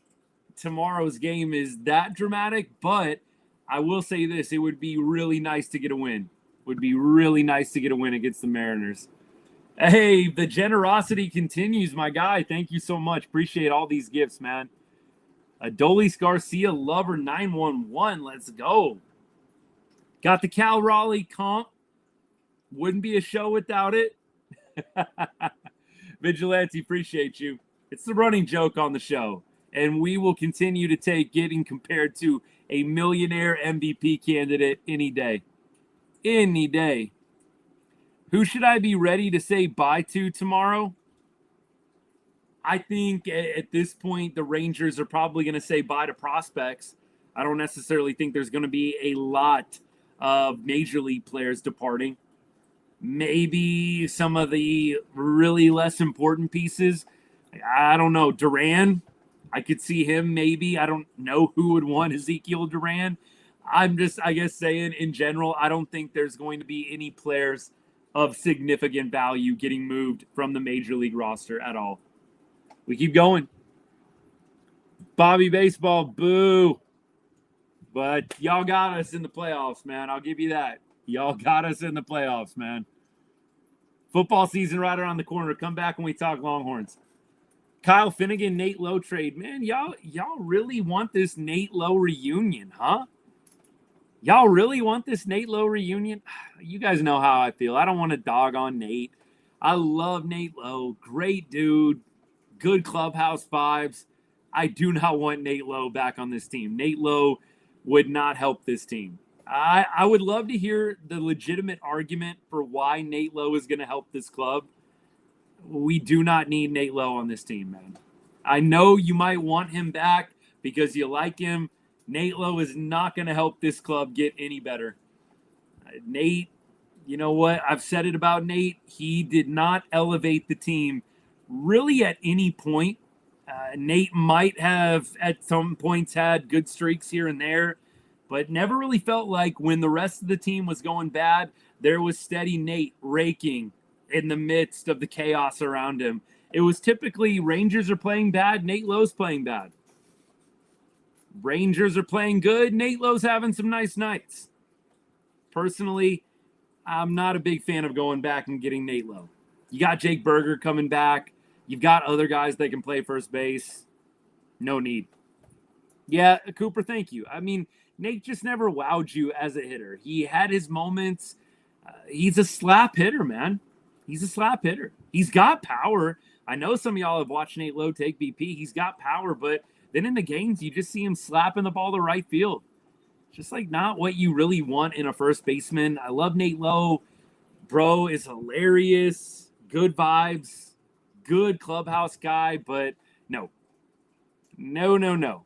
tomorrow's game is that dramatic, but I will say this. It would be really nice to get a win. Would be really nice to get a win against the Mariners. Hey, the generosity continues, my guy. Thank you so much. Appreciate all these gifts, man. Adolis Garcia, Lover 911. Let's go. Got the Cal Raleigh comp. Wouldn't be a show without it. Vigilante, appreciate you. It's the running joke on the show. And we will continue to take getting compared to a millionaire MVP candidate any day. Any day. Who should I be ready to say bye to tomorrow? I think at this point, the Rangers are probably going to say bye to prospects. I don't necessarily think there's going to be a lot of major league players departing. Maybe some of the really less important pieces. I don't know. Duran, I could see him maybe. I don't know who would want Ezekiel Duran. I'm just, I guess, saying in general, I don't think there's going to be any players of significant value getting moved from the major league roster at all. We keep going. Bobby Baseball, boo. But y'all got us in the playoffs, man. I'll give you that. Y'all got us in the playoffs, man. Football season right around the corner. Come back when we talk Longhorns. Kyle Finnegan, Nate Lowe trade. Man, y'all really want this Nate Lowe reunion, huh? Y'all really want this Nate Lowe reunion? You guys know how I feel. I don't want to dog on Nate. I love Nate Lowe. Great dude. Good clubhouse vibes. I do not want Nate Lowe back on this team. Nate Lowe would not help this team. I would love to hear the legitimate argument for why Nate Lowe is going to help this club. We do not need Nate Lowe on this team, man. I know you might want him back because you like him. Nate Lowe is not going to help this club get any better. Nate, you know what? I've said it about Nate. He did not elevate the team really at any point. Nate might have at some points had good streaks here and there, but never really felt like when the rest of the team was going bad, there was steady Nate raking in the midst of the chaos around him. It was typically Rangers are playing bad, Nate Lowe's playing bad. Rangers are playing good, Nate Lowe's having some nice nights. Personally, I'm not a big fan of going back and getting Nate Lowe. You got Jake Berger coming back. You've got other guys that can play first base. No need. Yeah, Cooper, thank you. I mean, Nate just never wowed you as a hitter. He had his moments. He's a slap hitter, man. He's a slap hitter. He's got power. I know some of y'all have watched Nate Lowe take BP. He's got power, but then in the games, you just see him slapping the ball to right field. Just like not what you really want in a first baseman. I love Nate Lowe. Bro is hilarious. Good vibes. Good clubhouse guy, but no. No.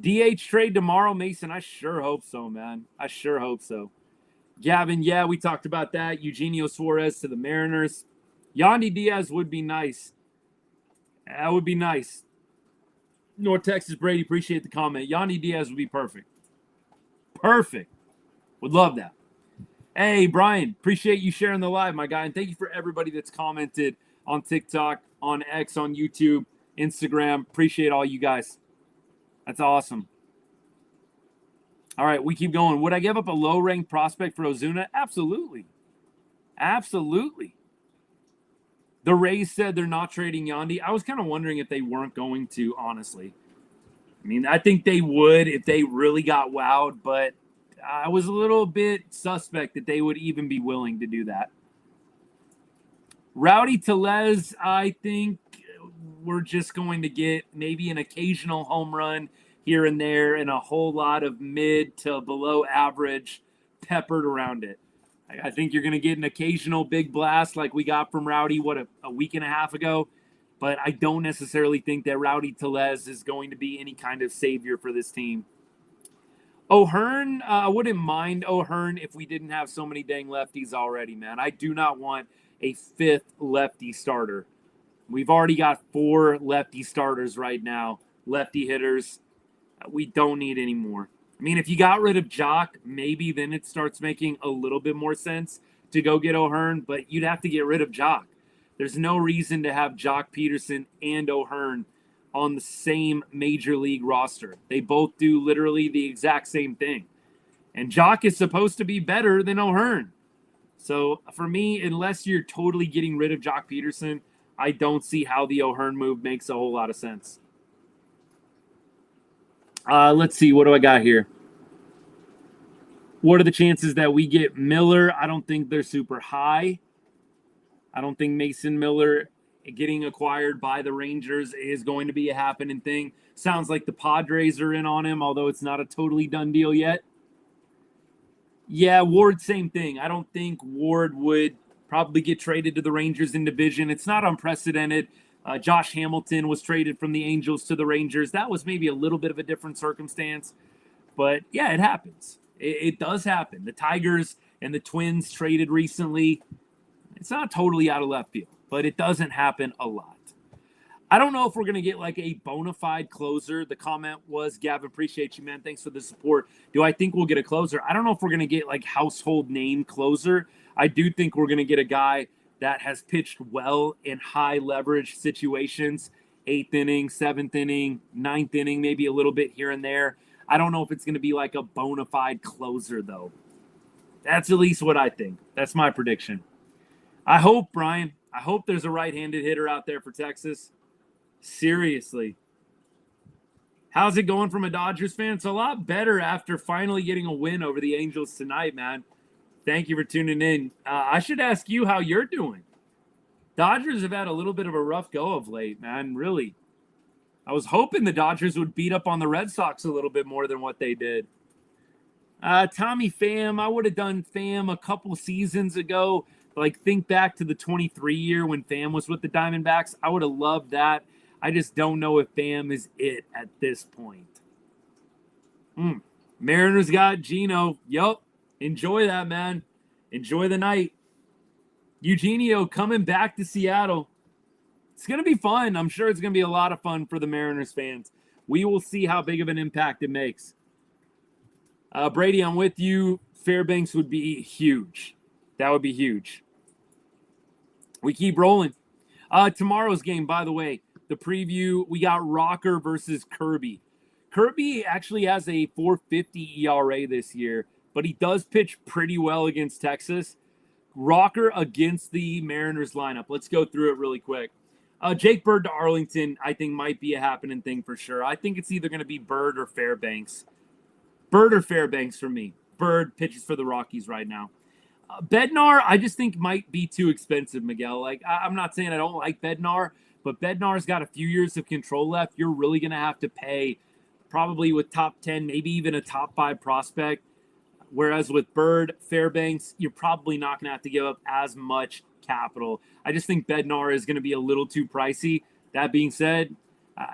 DH trade tomorrow, Mason. I sure hope so, man. I sure hope so. Gavin, yeah, we talked about that. Eugenio Suarez to the Mariners. Yandy Diaz would be nice. That would be nice. North Texas Brady, appreciate the comment. Yandy Diaz would be perfect. Perfect. Would love that. Hey, Brian, appreciate you sharing the live, my guy. And thank you for everybody that's commented on TikTok, on X, on YouTube, Instagram. Appreciate all you guys. That's awesome. All right, we keep going. Would I give up a low-ranked prospect for Ozuna? Absolutely. Absolutely. The Rays said they're not trading Yandy. I was kind of wondering if they weren't going to, honestly. I mean, I think they would if they really got wowed, but I was a little bit suspect that they would even be willing to do that. Rowdy Tellez, I think we're just going to get maybe an occasional home run here and there and a whole lot of mid to below average peppered around it. I think you're going to get an occasional big blast like we got from Rowdy, a week and a half ago. But I don't necessarily think that Rowdy Tellez is going to be any kind of savior for this team. O'Hearn, I wouldn't mind O'Hearn if we didn't have so many dang lefties already, man. I do not want a fifth lefty starter. We've already got 4 lefty starters right now, lefty hitters. We don't need any more. I mean, if you got rid of Jock, maybe then it starts making a little bit more sense to go get O'Hearn, but you'd have to get rid of Jock. There's no reason to have Jock Peterson and O'Hearn on the same major league roster. They both do literally the exact same thing. And Jock is supposed to be better than O'Hearn. So for me, unless you're totally getting rid of Jock Peterson, I don't see how the O'Hearn move makes a whole lot of sense. Let's see. What do I got here? What are the chances that we get Miller? I don't think they're super high. I don't think Mason Miller getting acquired by the Rangers is going to be a happening thing. Sounds like the Padres are in on him, although it's not a totally done deal yet. Yeah, Ward, same thing. I don't think Ward would probably get traded to the Rangers in division. It's not unprecedented. Josh Hamilton was traded from the Angels to the Rangers. That was maybe a little bit of a different circumstance. But, yeah, it happens. It does happen. The Tigers and the Twins traded recently. It's not totally out of left field, but it doesn't happen a lot. I don't know if we're going to get like a bona fide closer. The comment was, Gavin, appreciate you, man. Thanks for the support. Do I think we'll get a closer? I don't know if we're going to get like household name closer. I do think we're going to get a guy that has pitched well in high leverage situations, 8th inning, 7th inning, 9th inning, maybe a little bit here and there. I don't know if it's going to be like a bona fide closer, though. That's at least what I think. That's my prediction. I hope, Brian, I hope there's a right-handed hitter out there for Texas. Seriously. How's it going from a Dodgers fan? It's a lot better after finally getting a win over the Angels tonight, man. Thank you for tuning in. I should ask you how you're doing. Dodgers have had a little bit of a rough go of late, man, really. I was hoping the Dodgers would beat up on the Red Sox a little bit more than what they did. Tommy Pham, I would have done Pham a couple seasons ago. Like, think back to the 23 year when Pham was with the Diamondbacks. I would have loved that. I just don't know if Pham is it at this point. Mariners got Gino. Yup. Enjoy that, man. Enjoy the night. Eugenio coming back to Seattle. It's going to be fun. I'm sure it's going to be a lot of fun for the Mariners fans. We will see how big of an impact it makes. Brady, I'm with you. Fairbanks would be huge. That would be huge. We keep rolling. Tomorrow's game, by the way, the preview, we got Rocker versus Kirby. Kirby actually has a 4.50 ERA this year. but he does pitch pretty well against Texas. Rocker against the Mariners lineup. Let's go through it really quick. Jake Bird to Arlington, I think, might be a happening thing for sure. I think it's either going to be Bird or Fairbanks. Bird or Fairbanks for me. Bird pitches for the Rockies right now. Bednar, I just think might be too expensive, Miguel. Like, I'm not saying I don't like Bednar, but Bednar's got a few years of control left. You're really going to have to pay probably with top 10, maybe even a top 5 prospect. Whereas with Bird, Fairbanks, you're probably not going to have to give up as much capital. I just think Bednar is going to be a little too pricey. That being said,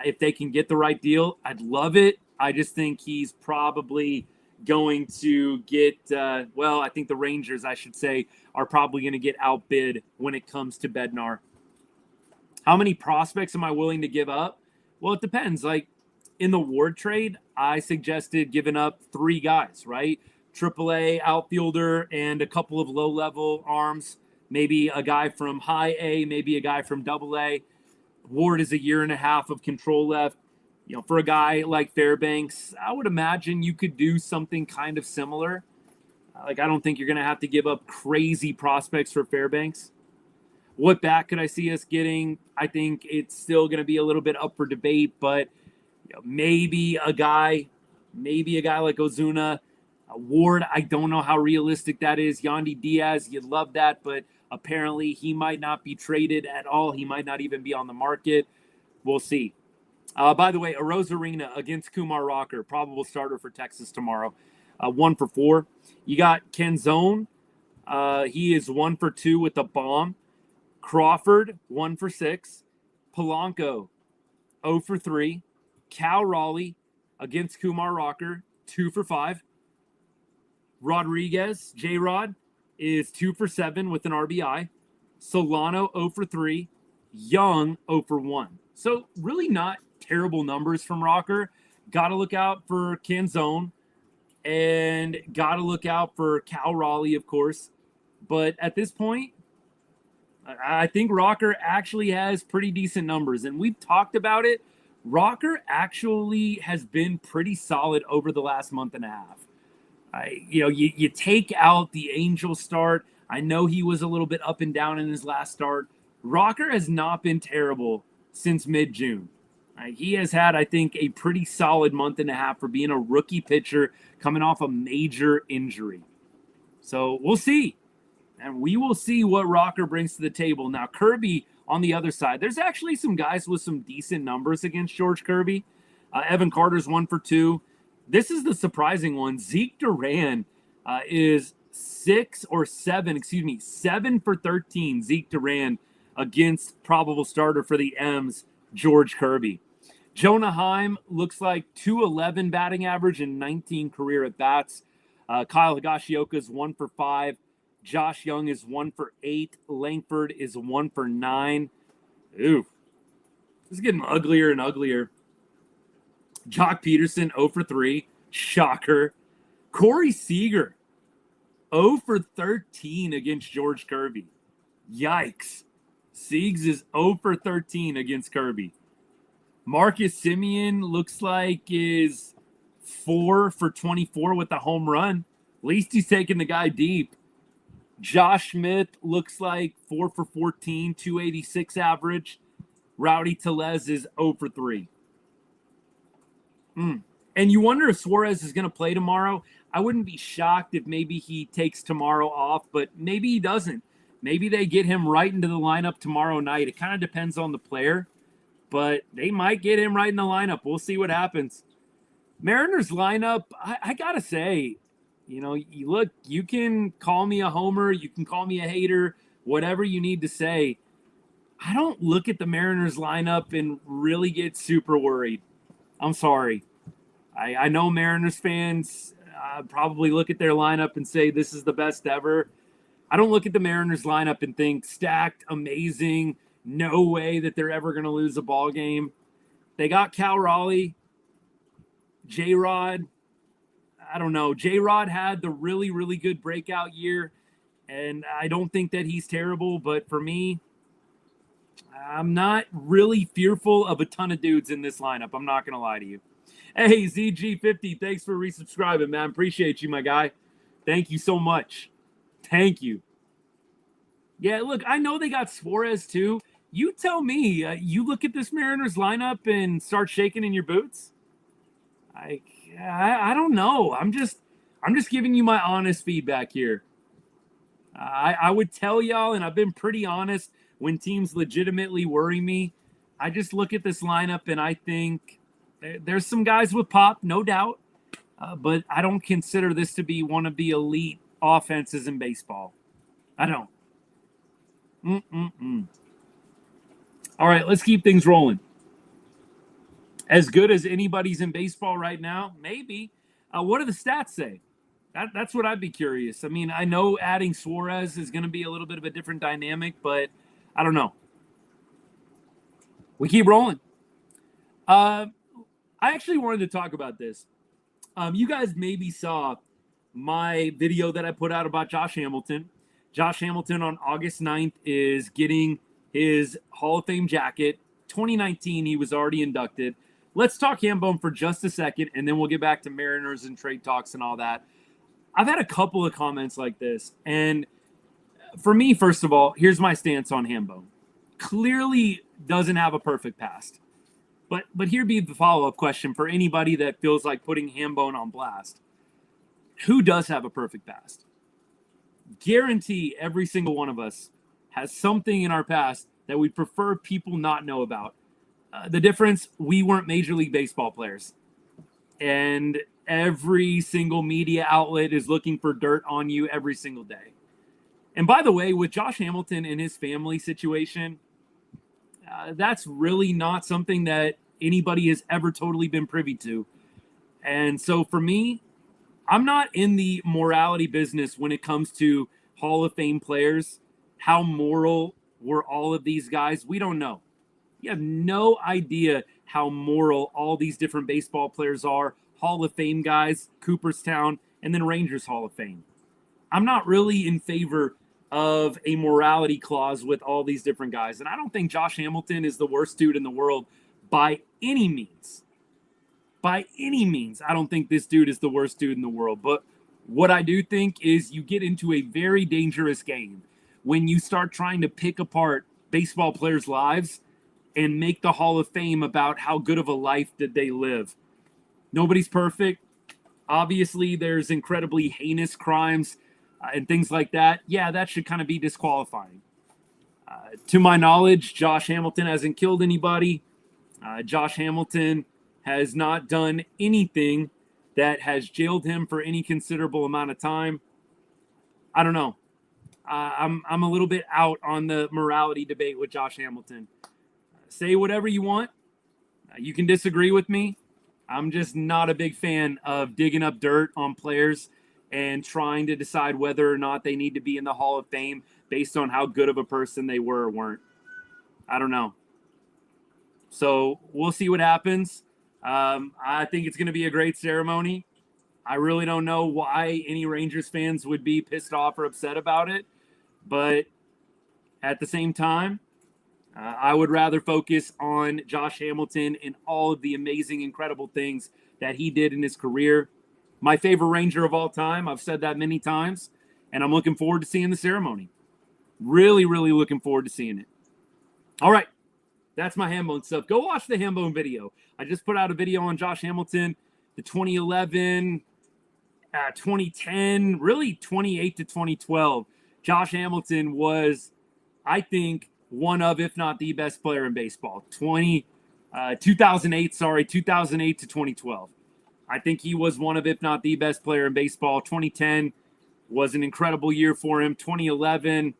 if they can get the right deal, I'd love it. I just think he's probably going to get, I think the Rangers, I should say, are probably going to get outbid when it comes to Bednar. How many prospects am I willing to give up? Well, it depends. Like in the Ward trade, I suggested giving up 3 guys, right? AAA outfielder and a couple of low-level arms, maybe a guy from high A, maybe a guy from double A. Ward is a year and a half of control left. You know, for a guy like Fairbanks, I would imagine you could do something kind of similar. Like, I don't think you're going to have to give up crazy prospects for Fairbanks. What bat could I see us getting? I think it's still going to be a little bit up for debate, but maybe a guy like Ozuna. Ward, I don't know how realistic that is. Yandy Diaz, you'd love that, but apparently he might not be traded at all. He might not even be on the market. We'll see. By the way, Arozarena against Kumar Rocker, probable starter for Texas tomorrow. 1 for 4. You got Canzone. He is 1 for 2 with a bomb. Crawford, 1 for 6. Polanco, 0 for 3. Cal Raleigh against Kumar Rocker, 2 for 5. Rodriguez, J-Rod, is 2 for 7 with an RBI. Solano, 0 for 3. Young, 0 for 1. So really not terrible numbers from Rocker. Got to look out for Canzone and got to look out for Cal Raleigh, of course. But at this point, I think Rocker actually has pretty decent numbers. And we've talked about it. Rocker actually has been pretty solid over the last month and a half. You take out the Angel start. I know he was a little bit up and down in his last start. Rocker has not been terrible since mid-June. He has had, I think, a pretty solid month and a half for being a rookie pitcher coming off a major injury. So we'll see. And we will see what Rocker brings to the table. Now, Kirby on the other side. There's actually some guys with some decent numbers against George Kirby. Evan Carter's 1 for 2. This is the surprising one. Zeke Duran is 7 for 13. Zeke Duran against probable starter for the M's, George Kirby. Jonah Heim looks like 211 batting average and 19 career at bats. Kyle Higashioka is 1 for 5. Josh Young is 1 for 8. Langford is 1 for 9. Ooh, this is getting uglier and uglier. Jock Peterson, 0 for 3. Shocker. Corey Seager, 0 for 13 against George Kirby. Yikes. Siegs is 0 for 13 against Kirby. Marcus Semien looks like is 4 for 24 with a home run. At least he's taking the guy deep. Josh Smith looks like 4 for 14, 286 average. Rowdy Tellez is 0 for 3. And you wonder if Suarez is going to play tomorrow. I wouldn't be shocked if maybe he takes tomorrow off, but maybe he doesn't. Maybe they get him right into the lineup tomorrow night. It kind of depends on the player, but they might get him right in the lineup. We'll see what happens. Mariners lineup, I got to say, you can call me a homer. You can call me a hater, whatever you need to say. I don't look at the Mariners lineup and really get super worried. I'm sorry. I know Mariners fans probably look at their lineup and say this is the best ever. I don't look at the Mariners lineup and think stacked, amazing, no way that they're ever going to lose a ball game. They got Cal Raleigh, J-Rod. I don't know. J-Rod had the really, really good breakout year, and I don't think that he's terrible, but for me, I'm not really fearful of a ton of dudes in this lineup. I'm not going to lie to you. Hey, ZG50, thanks for resubscribing, man. Appreciate you, my guy. Thank you so much. Thank you. Yeah, look, I know they got Suarez too. You tell me, you look at this Mariners lineup and start shaking in your boots? I don't know. I'm just giving you my honest feedback here. I would tell y'all, and I've been pretty honest, when teams legitimately worry me, I just look at this lineup and I think there's some guys with pop, no doubt, but I don't consider this to be one of the elite offenses in baseball. I don't. All right, let's keep things rolling. As good as anybody's in baseball right now, maybe. What do the stats say? That's what I'd be curious. I mean, I know adding Suarez is going to be a little bit of a different dynamic, but I don't know. We keep rolling. I actually wanted to talk about this. You guys maybe saw my video that I put out about Josh Hamilton. Josh Hamilton on August 9th is getting his Hall of Fame jacket. 2019, he was already inducted. Let's talk Hambone for just a second, and then we'll get back to Mariners and trade talks and all that. I've had a couple of comments like this, and for me, first of all, here's my stance on Hambone. Clearly doesn't have a perfect past. But here'd be the follow-up question for anybody that feels like putting Hambone on blast. Who does have a perfect past? Guarantee every single one of us has something in our past that we prefer people not know about. The difference, we weren't Major League Baseball players. And every single media outlet is looking for dirt on you every single day. And by the way, with Josh Hamilton and his family situation, that's really not something that anybody has ever totally been privy to. And so for me, I'm not in the morality business when it comes to Hall of Fame players. How moral were all of these guys? We don't know. You have no idea how moral all these different baseball players are. Hall of Fame guys, Cooperstown, and then Rangers Hall of Fame. I'm not really in favor of a morality clause with all these different guys. And I don't think Josh Hamilton is the worst dude in the world by any means. By any means, I don't think this dude is the worst dude in the world. But what I do think is you get into a very dangerous game when you start trying to pick apart baseball players' lives and make the Hall of Fame about how good of a life did they live. Nobody's perfect. Obviously, there's incredibly heinous crimes and things like that. Yeah, that should kind of be disqualifying. To my knowledge, Josh Hamilton hasn't killed anybody. Josh Hamilton has not done anything that has jailed him for any considerable amount of time. I don't know. I'm a little bit out on the morality debate with Josh Hamilton. Say whatever you want. You can disagree with me. I'm just not a big fan of digging up dirt on players and trying to decide whether or not they need to be in the Hall of Fame based on how good of a person they were or weren't. I don't know. So we'll see what happens. I think it's going to be a great ceremony. I really don't know why any Rangers fans would be pissed off or upset about it. But at the same time, I would rather focus on Josh Hamilton and all of the amazing, incredible things that he did in his career. My favorite Ranger of all time. I've said that many times, and I'm looking forward to seeing the ceremony. Really, really looking forward to seeing it. All right, that's my Hambone stuff. Go watch the Hambone video. I just put out a video on Josh Hamilton, the 2011, 2010, really 2008 to 2012. Josh Hamilton was, I think, one of, if not the best player in baseball. 2008 to 2012. I think he was one of, if not the best player in baseball. 2010 was an incredible year for him. 2011,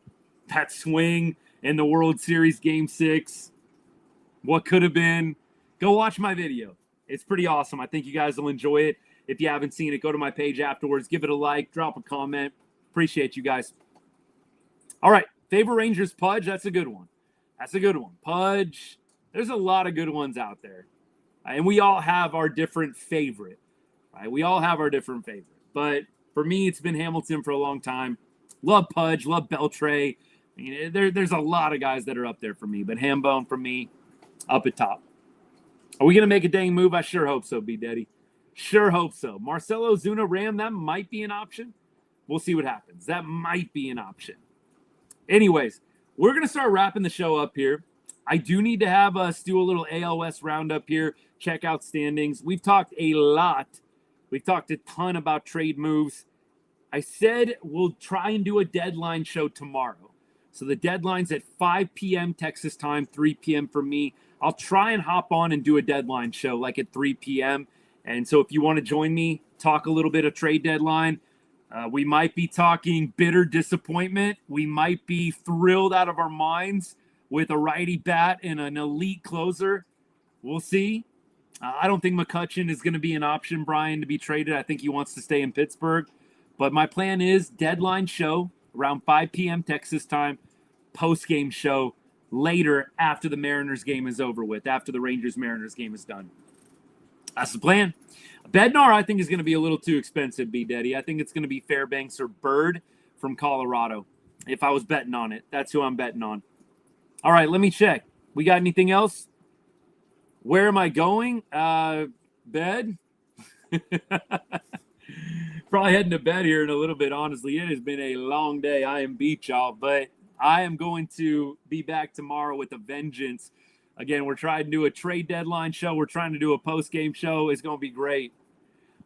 that swing in the World Series Game 6. What could have been. Go watch my video. It's pretty awesome. I think you guys will enjoy it. If you haven't seen it, go to my page afterwards. Give it a like. Drop a comment. Appreciate you guys. All right. Favorite Rangers Pudge, that's a good one. That's a good one. Pudge, there's a lot of good ones out there. And we all have our different favorite. Right? We all have our different favorite. But for me, it's been Hamilton for a long time. Love Pudge, love Beltre. I mean, there's a lot of guys that are up there for me. But Hambone, for me, up at top. Are we going to make a dang move? I sure hope so, B. Daddy. Sure hope so. Marcelo Zuna Ram, that might be an option. We'll see what happens. That might be an option. Anyways, we're going to start wrapping the show up here. I do need to have us do a little AL West roundup here, check out standings. We've talked a lot. We've talked a ton about trade moves. I said we'll try and do a deadline show tomorrow. So the deadline's at 5 p.m. Texas time, 3 p.m. for me. I'll try and hop on and do a deadline show like at 3 p.m. And so if you want to join me, talk a little bit of trade deadline. We might be talking bitter disappointment. We might be thrilled out of our minds with a righty bat and an elite closer. We'll see. I don't think McCutchen is going to be an option, Brian, to be traded. I think he wants to stay in Pittsburgh. But my plan is deadline show around 5 p.m. Texas time, post-game show later after the Mariners game is over with, after the Rangers-Mariners game is done. That's the plan. Bednar, I think, is going to be a little too expensive, B-Daddy. I think it's going to be Fairbanks or Bird from Colorado. If I was betting on it, that's who I'm betting on. All right, let me check. We got anything else? Where am I going? Bed? Probably heading to bed here in a little bit, honestly. It has been a long day. I am beat, y'all, but I am going to be back tomorrow with a vengeance. Again, we're trying to do a trade deadline show. We're trying to do a post-game show. It's going to be great.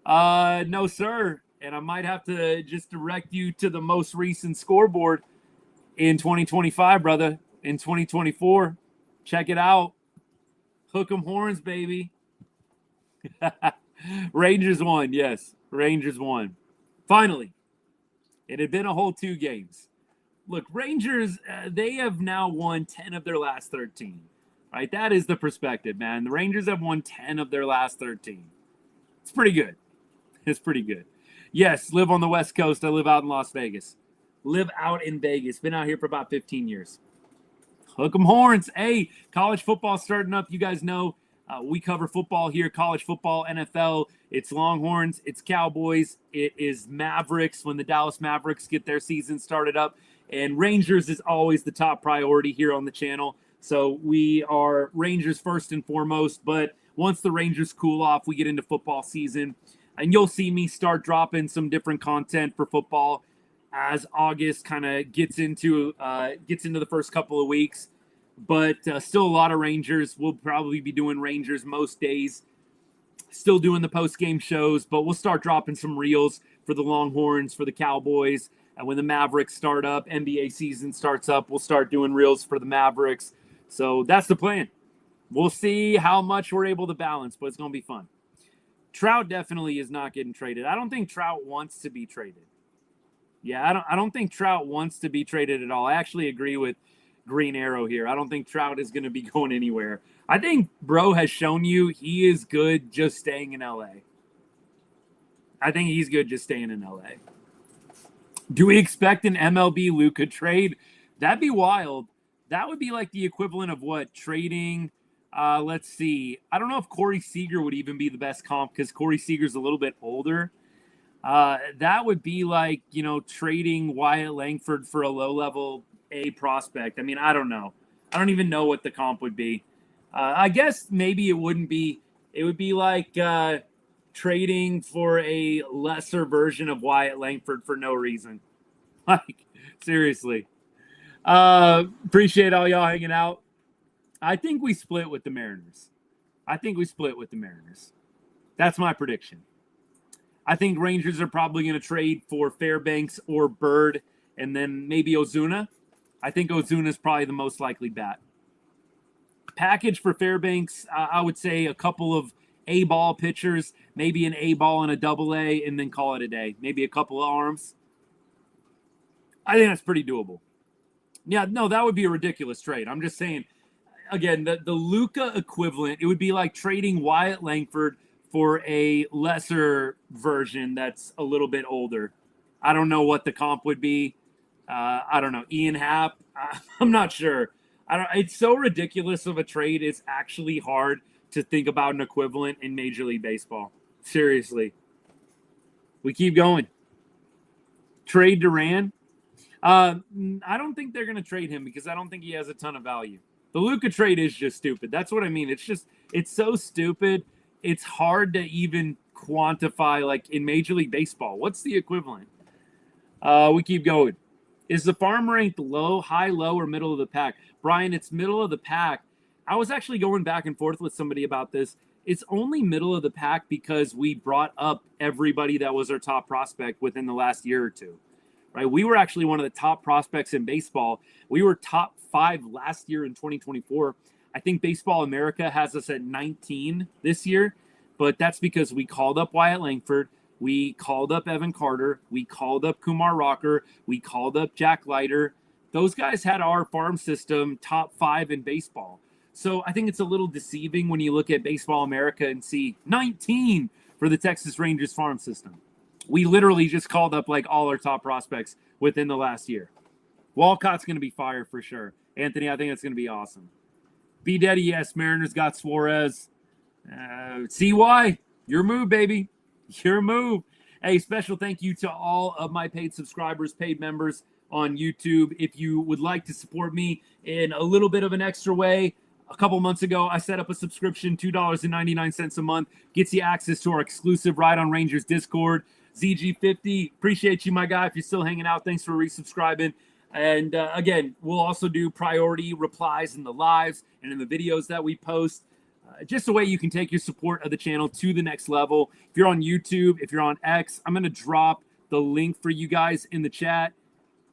No, sir. And I might have to just direct you to the most recent scoreboard in 2025, brother. In 2024. Check it out. Hook 'em horns, baby. Rangers won. Yes, Rangers won. Finally. It had been a whole 2 games. Look, Rangers, they have now won 10 of their last 13. Right? That is the perspective, man. The Rangers have won 10 of their last 13. It's pretty good. It's pretty good. Yes, live on the West Coast. I live out in Las Vegas. Live out in Vegas. Been out here for about 15 years. Hook 'em horns. Hey, college football starting up. You guys know we cover football here, college football, NFL. It's Longhorns. It's Cowboys. It is Mavericks when the Dallas Mavericks get their season started up. And Rangers is always the top priority here on the channel. So we are Rangers first and foremost. But once the Rangers cool off, we get into football season. And you'll see me start dropping some different content for football as August kind of gets into the first couple of weeks. But still a lot of Rangers. We'll probably be doing Rangers most days. Still doing the post-game shows, but we'll start dropping some reels for the Longhorns, for the Cowboys. And when the Mavericks start up, NBA season starts up, we'll start doing reels for the Mavericks. So that's the plan. We'll see how much we're able to balance, but it's going to be fun. Trout definitely is not getting traded. I don't think Trout wants to be traded. Yeah, I don't think Trout wants to be traded at all. I actually agree with Green Arrow here. I don't think Trout is going to be going anywhere. I think bro has shown you he is good just staying in LA. I think he's good just staying in LA. Do we expect an MLB Luka trade? That'd be wild. That would be like the equivalent of what? Trading, let's see. I don't know if Corey Seager would even be the best comp because Corey Seager's a little bit older. That would be like, trading Wyatt Langford for a low-level A prospect. I mean, I don't know. I don't even know what the comp would be. I guess maybe it wouldn't be. It would be like trading for a lesser version of Wyatt Langford for no reason. Like, seriously. Appreciate all y'all hanging out. I think we split with the Mariners. That's my prediction. I think Rangers are probably going to trade for Fairbanks or Bird and then maybe Ozuna. I think Ozuna is probably the most likely bat. Package for Fairbanks, I would say a couple of A-ball pitchers, maybe an A-ball and a double-A, and then call it a day. Maybe a couple of arms. I think that's pretty doable. Yeah, no, that would be a ridiculous trade. I'm just saying, again, the Luka equivalent, it would be like trading Wyatt Langford for a lesser version that's a little bit older. I don't know what the comp would be. I don't know. Ian Happ. I'm not sure. It's so ridiculous of a trade. It's actually hard to think about an equivalent in Major League Baseball. Seriously. We keep going. Trade Duran. I don't think they're going to trade him because I don't think he has a ton of value. The Luka trade is just stupid. That's what I mean. It's so stupid. It's hard to even quantify, like in Major League Baseball. What's the equivalent? We keep going. Is the farm ranked low, high, low, or middle of the pack? Brian, it's middle of the pack. I was actually going back and forth with somebody about this. It's only middle of the pack because we brought up everybody that was our top prospect within the last year or two, right? We were actually one of the top prospects in baseball. We were top 5 last year in 2024. I think Baseball America has us at 19 this year, but that's because we called up Wyatt Langford. We called up Evan Carter. We called up Kumar Rocker. We called up Jack Leiter. Those guys had our farm system top 5 in baseball. So I think it's a little deceiving when you look at Baseball America and see 19 for the Texas Rangers farm system. We literally just called up like all our top prospects within the last year. Walcott's going to be fire for sure. Anthony, I think it's going to be awesome. B. Daddy, yes, Mariners got Suarez. CY, your move, baby. Your move. Hey, special thank you to all of my paid subscribers, paid members on YouTube. If you would like to support me in a little bit of an extra way, a couple months ago, I set up a subscription, $2.99 a month. Gets you access to our exclusive Ride on Rangers Discord. ZG50, appreciate you, my guy. If you're still hanging out, thanks for resubscribing. And again, we'll also do priority replies in the lives and in the videos that we post. Just a way you can take your support of the channel to the next level. If you're on YouTube, if you're on X, I'm going to drop the link for you guys in the chat.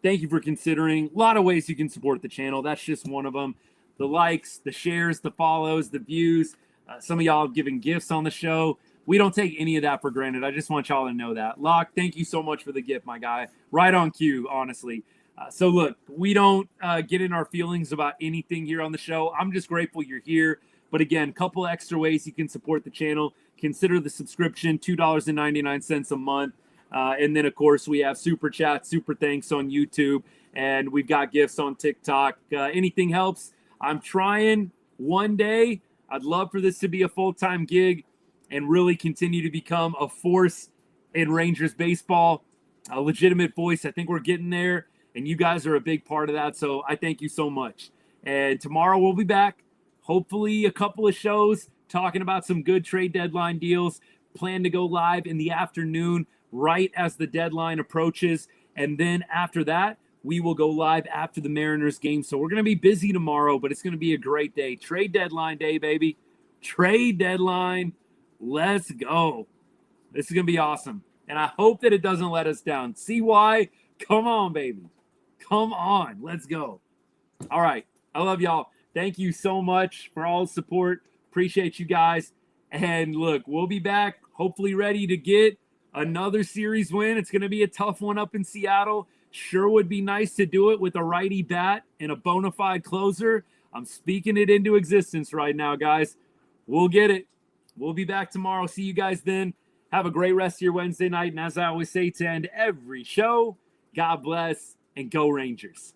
Thank you for considering. A lot of ways you can support the channel. That's just one of them. The likes, the shares, the follows, the views. Some of y'all have given gifts on the show. We don't take any of that for granted. I just want y'all to know that. Locke, thank you so much for the gift, my guy. Right on cue, honestly. So look, we don't get in our feelings about anything here on the show. I'm just grateful you're here. But again, a couple extra ways you can support the channel. Consider the subscription, $2.99 a month. And then, of course, we have Super Chat, Super Thanks on YouTube. And we've got gifts on TikTok. Anything helps. I'm trying one day. I'd love for this to be a full-time gig and really continue to become a force in Rangers baseball, a legitimate voice. I think we're getting there, and you guys are a big part of that. So I thank you so much. And tomorrow we'll be back. Hopefully a couple of shows talking about some good trade deadline deals. Plan to go live in the afternoon right as the deadline approaches. And then after that, we will go live after the Mariners game. So we're going to be busy tomorrow, but it's going to be a great day. Trade deadline day, baby. Trade deadline. Let's go. This is going to be awesome. And I hope that it doesn't let us down. CY, come on, baby. Come on. Let's go. All right. I love y'all. Thank you so much for all the support. Appreciate you guys. And look, we'll be back, hopefully ready to get another series win. It's going to be a tough one up in Seattle. Sure would be nice to do it with a righty bat and a bona fide closer. I'm speaking it into existence right now, guys. We'll get it. We'll be back tomorrow. See you guys then. Have a great rest of your Wednesday night. And as I always say to end every show, God bless and go Rangers.